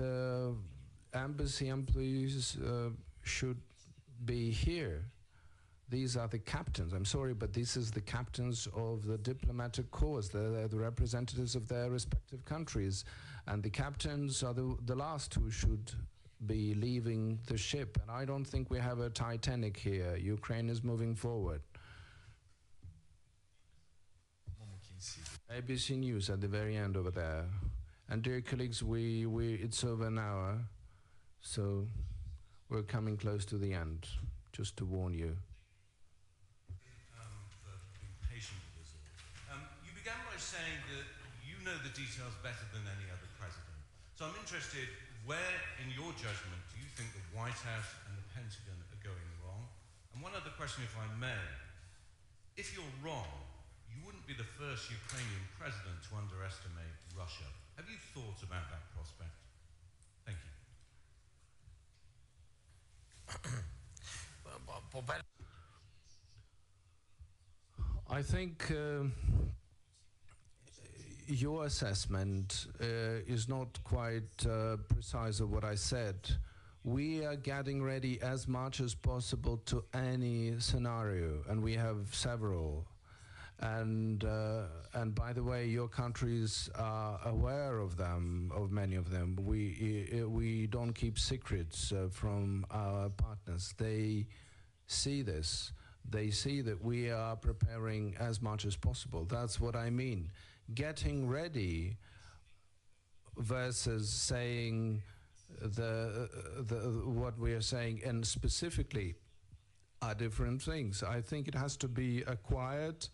S1: embassy employees should be here. These are the captains. I'm sorry, but this is the captains of the diplomatic corps. They're the representatives of their respective countries. And the captains are the last who should be leaving the ship. And I don't think we have a Titanic here. Ukraine is moving forward. ABC News at the very end over there. And dear colleagues, it's over an hour, so we're coming close to the end, just to warn you.
S16: For being patient with us all. You began by saying that you know the details better than any other president. So I'm interested, where in your judgment do you think the White House and the Pentagon are going wrong? And one other question, if I may. If you're wrong, you wouldn't be the first Ukrainian president to underestimate Russia. Have you thought about that prospect? Thank you.
S1: I think your assessment is not quite precise of what I said. We are getting ready as much as possible to any scenario, and we have several. And by the way, your countries are aware of them, of many of them. We don't keep secrets from our partners. They see this. They see that we are preparing as much as possible. That's what I mean. Getting ready versus saying what we are saying, and specifically, are different things. I think it has to be a quiet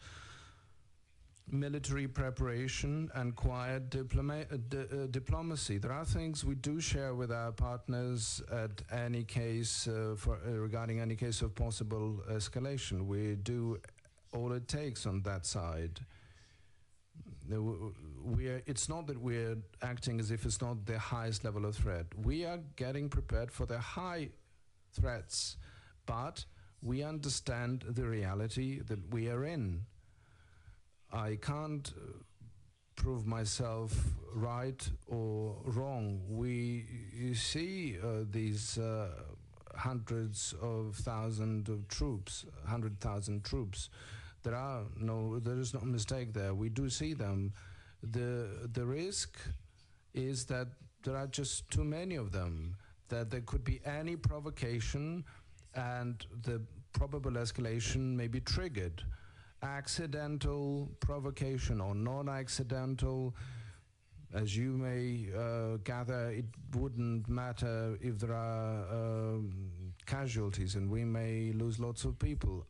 S1: military preparation and quiet diplomacy. There are things we do share with our partners at any case, regarding any case of possible escalation. We do all it takes on that side. It's not that we're acting as if it's not the highest level of threat. We are getting prepared for the high threats, but we understand the reality that we are in. I can't prove myself right or wrong. We see these hundreds of thousands of troops, 100,000 troops. There is no mistake there. We do see them. The risk is that there are just too many of them, that there could be any provocation and the probable escalation may be triggered. Accidental provocation or non-accidental, as you may gather, it wouldn't matter if there are casualties, and we may lose lots of people.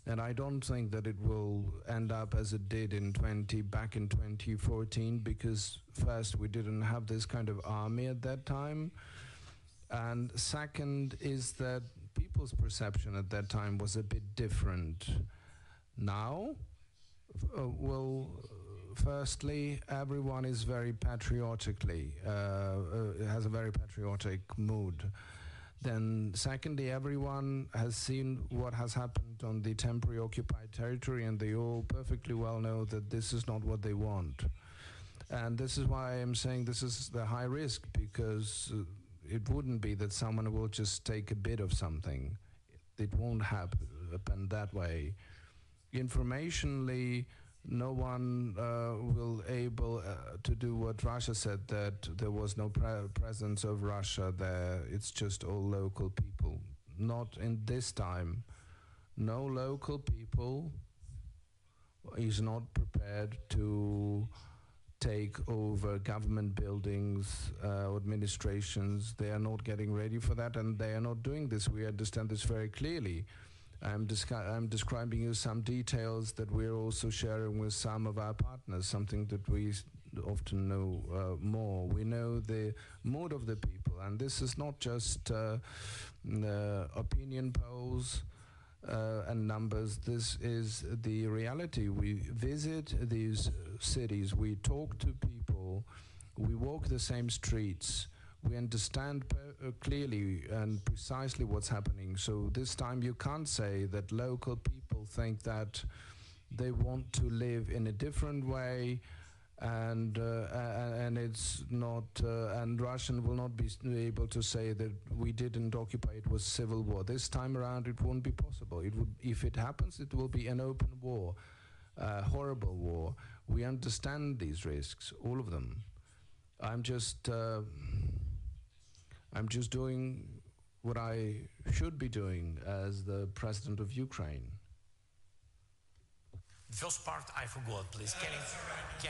S1: And I don't think that it will end up as it did back in 2014, because first, we didn't have this kind of army at that time. And second is that people's perception at that time was a bit different. Now, firstly, everyone is very patriotically, has a very patriotic mood. Then secondly, everyone has seen what has happened on the temporary occupied territory, and they all perfectly well know that this is not what they want. And this is why I'm saying this is the high risk, because it wouldn't be that someone will just take a bit of something. It won't happen that way. Informationally, no one will able to do what Russia said, that there was no presence of Russia there. It's just all local people. Not in this time. No local people is not prepared to take over government buildings, administrations. They are not getting ready for that, and they are not doing this. We understand this very clearly. I'm describing you some details that we're also sharing with some of our partners, something that we often know more. We know the mood of the people, and this is not just opinion polls and numbers. This is the reality. We visit these cities, we talk to people, we walk the same streets. We understand clearly and precisely what's happening. So this time you can't say that local people think that they want to live in a different way, and it's not. And Russian will not be able to say that we didn't occupy. It was civil war. This time around, it won't be possible. It would, if it happens, it will be an open war, horrible war. We understand these risks, all of them. I'm just doing what I should be doing as the president of Ukraine.
S9: The first part I forgot, please. Can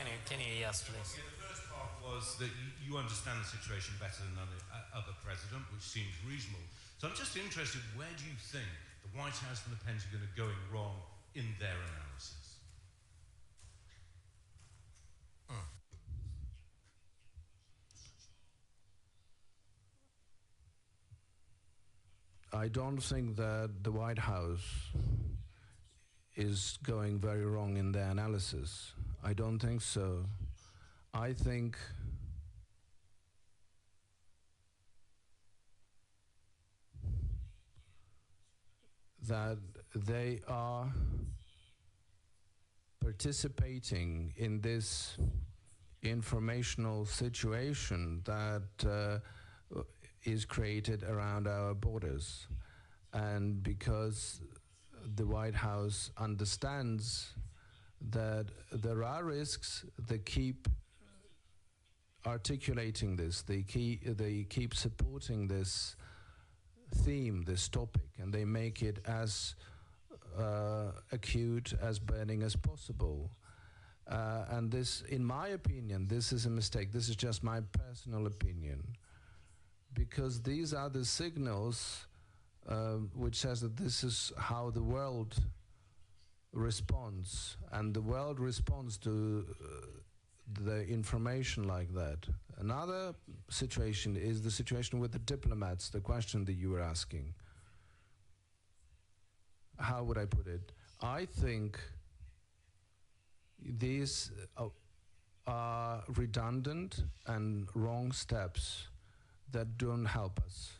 S9: you, yes, please.
S16: Yeah, the first part was that you understand the situation better than other president, which seems reasonable. So I'm just interested, where do you think the White House and the Pentagon are going wrong in their analysis?
S1: I don't think that the White House is going very wrong in their analysis. I don't think so. I think that they are participating in this informational situation that is created around our borders. And because the White House understands that there are risks, they keep articulating this, they keep supporting this theme, this topic, and they make it as acute, as burning as possible. And this, in my opinion, this is a mistake. This is just my personal opinion. Because these are the signals which says that this is how the world responds, and the world responds to the information like that. Another situation is the situation with the diplomats, the question that you were asking. How would I put it? I think these are redundant and wrong steps that don't help us.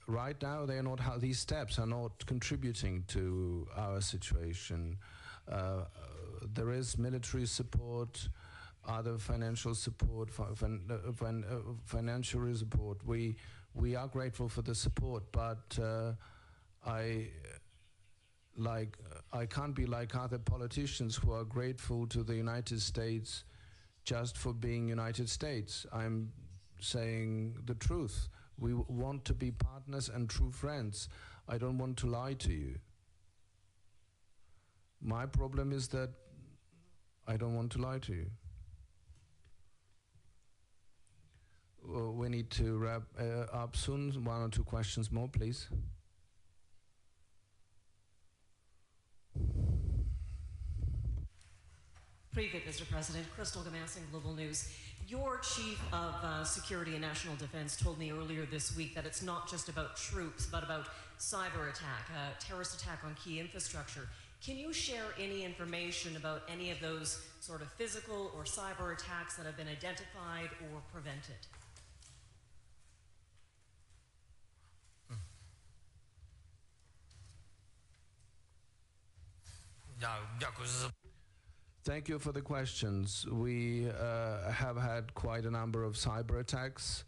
S1: Right now, they are not. These steps are not contributing to our situation. There is military support, other financial support, financial support. We are grateful for the support, but I can't be like other politicians who are grateful to the United States just for being United States. I'm saying the truth. We want to be partners and true friends. I don't want to lie to you. My problem is that I don't want to lie to you. We need to wrap up soon. One or two questions more, please.
S17: Привет, Mr. President. Crystal Gamassing, Global News. Your Chief of Security and National Defense told me earlier this week that it's not just about troops, but about cyber attack, a terrorist attack on key infrastructure. Can you share any information about any of those sort of physical or cyber attacks that have been identified or prevented?
S1: Thank you for the questions. We have had quite a number of cyber attacks.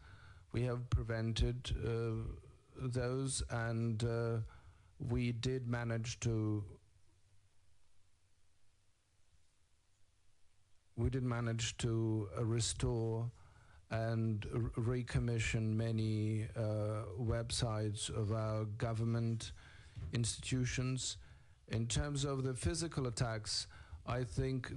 S1: We have prevented those, and we did manage to restore and recommission many websites of our government institutions. In terms of the physical attacks, I think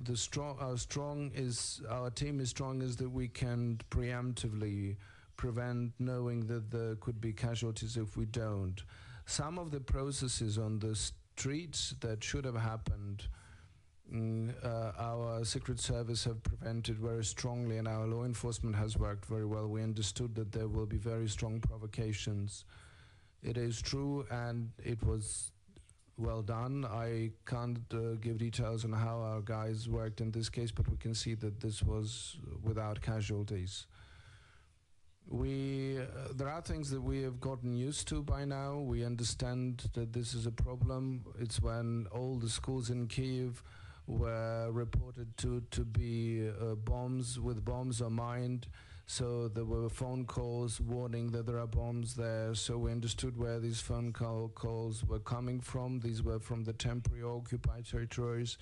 S1: our team is strong is that we can preemptively prevent, knowing that there could be casualties if we don't. Some of the processes on the streets that should have happened, our Secret Service have prevented very strongly, and our law enforcement has worked very well. We understood that there will be very strong provocations. It is true, and it was well done. I can't give details on how our guys worked in this case, but we can see that this was without casualties. There are things that we have gotten used to by now. We understand that this is a problem. It's when all the schools in Kyiv were reported to be bombs or mined. So there were phone calls warning that there are bombs there. So we understood where these phone calls were coming from. These were from the temporary occupied territories,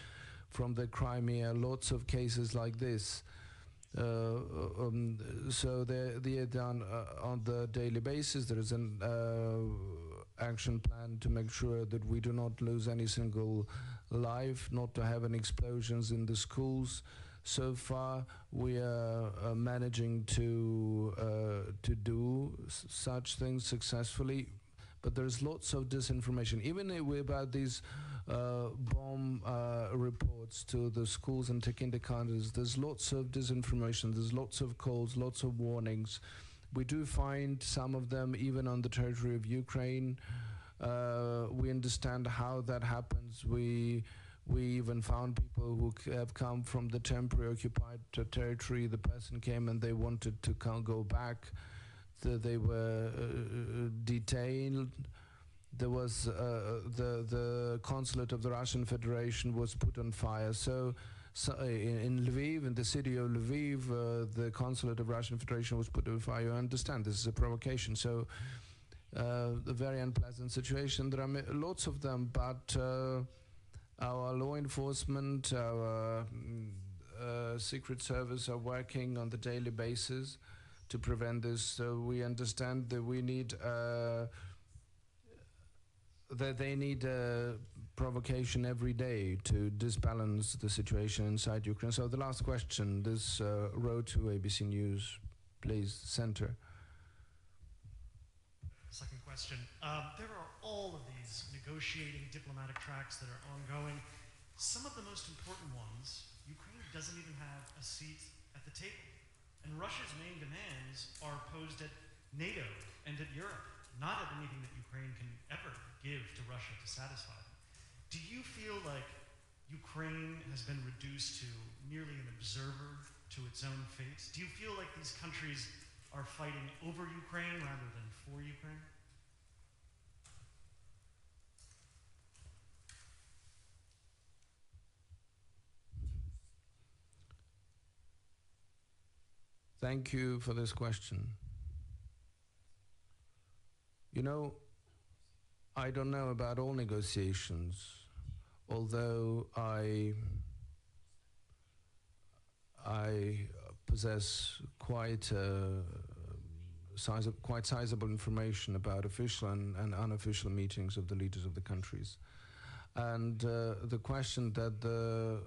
S1: from the Crimea, lots of cases like this. So they are done on the daily basis. There is action plan to make sure that we do not lose any single life, not to have any explosions in the schools. So far, we are managing to do such things successfully, but there's lots of disinformation. Even about these bomb reports to the schools and to kindergartens, there's lots of disinformation, there's lots of calls, lots of warnings. We do find some of them even on the territory of Ukraine. We understand how that happens. We even found people who have come from the temporary occupied territory. The person came and they wanted to go back. They were detained. There was the consulate of the Russian Federation was put on fire. So in Lviv, in the city of Lviv, the consulate of Russian Federation was put on fire. You understand, this is a provocation. So a very unpleasant situation. There are lots of them, but our law enforcement, our Secret Service are working on the daily basis to prevent this. So we understand that we need that they need provocation every day to disbalance the situation inside Ukraine. So the last question, this road to ABC News, please, center.
S8: Second question. There are all of these negotiating diplomatic tracks that are ongoing. Some of the most important ones, Ukraine doesn't even have a seat at the table. And Russia's main demands are posed at NATO and at Europe, not at anything that Ukraine can ever give to Russia to satisfy them. Do you feel like Ukraine has been reduced to merely an observer to its own fate? Do you feel like these countries are fighting over Ukraine rather than for Ukraine?
S1: Thank you for this question. You know, I don't know about all negotiations, although I possess quite sizable information about official and unofficial meetings of the leaders of the countries. And the question that the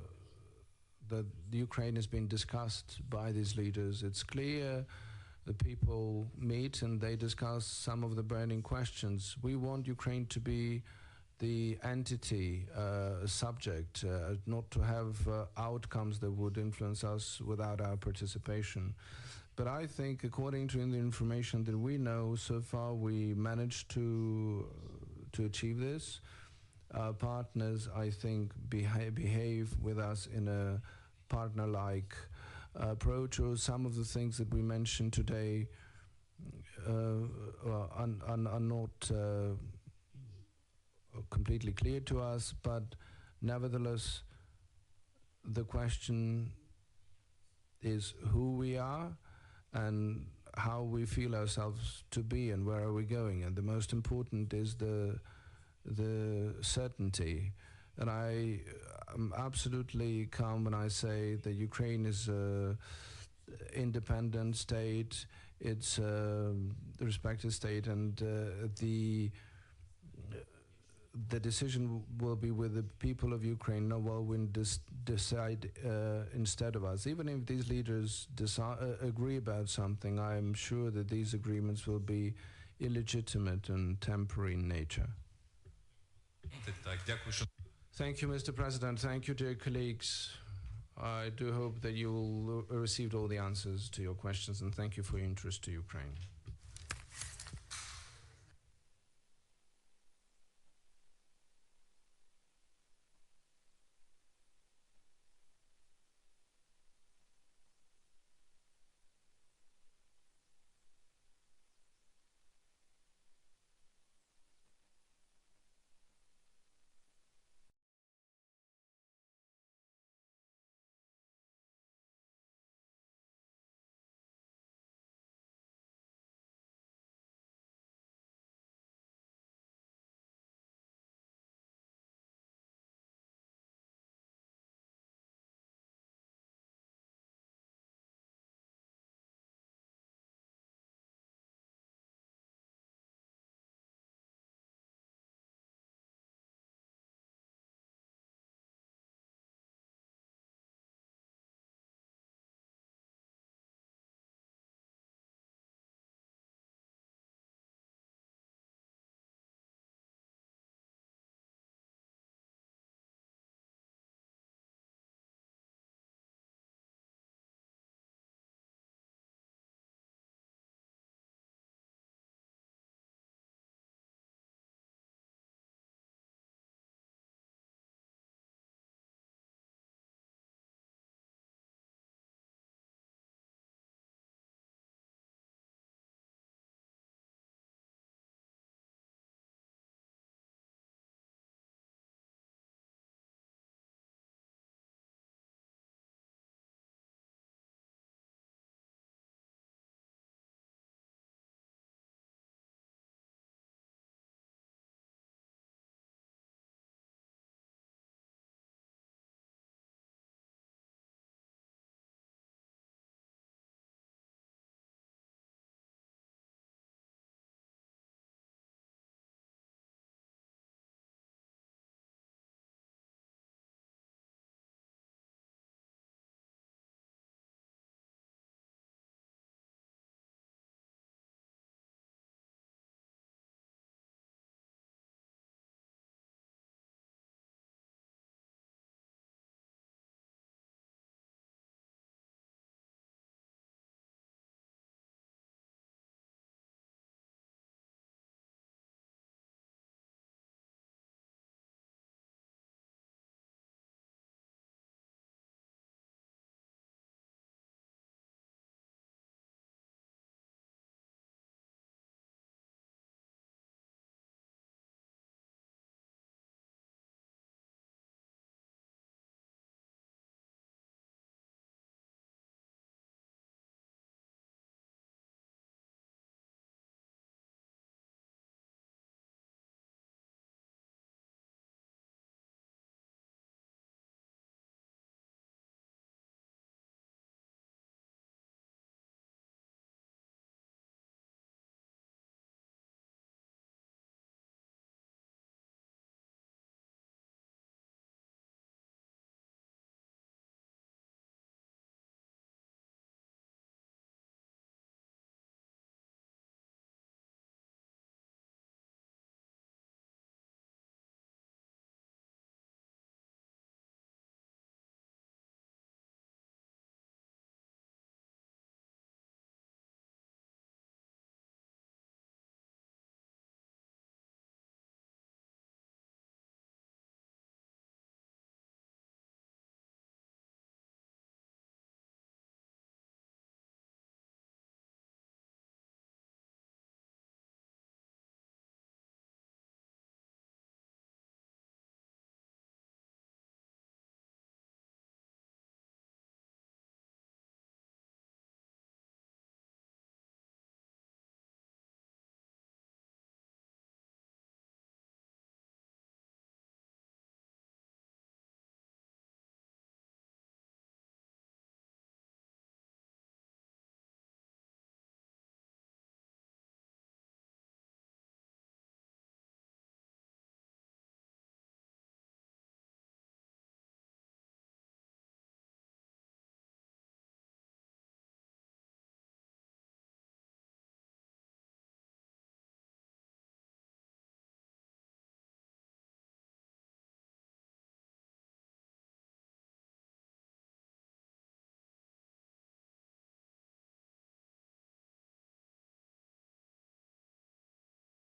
S1: Ukraine has been discussed by these leaders, it's clear the people meet and they discuss some of the burning questions. We want Ukraine to be the entity, subject, not to have outcomes that would influence us without our participation. But I think, according to the information that we know, so far we managed to achieve this. Our partners, I think, behave with us in a partner-like approach, or some of the things that we mentioned today are not completely clear to us, but nevertheless the question is who we are and how we feel ourselves to be and where are we going, and the most important is the certainty. And I am absolutely calm when I say that Ukraine is an independent state, it's a respected state, and the decision will be with the people of Ukraine. No one will decide instead of us. Even if these leaders agree about something, I'm sure that these agreements will be illegitimate and temporary in nature. Thank you, Mr. President. Thank you, dear colleagues. I do hope that you will receive all the answers to your questions, and thank you for your interest to Ukraine.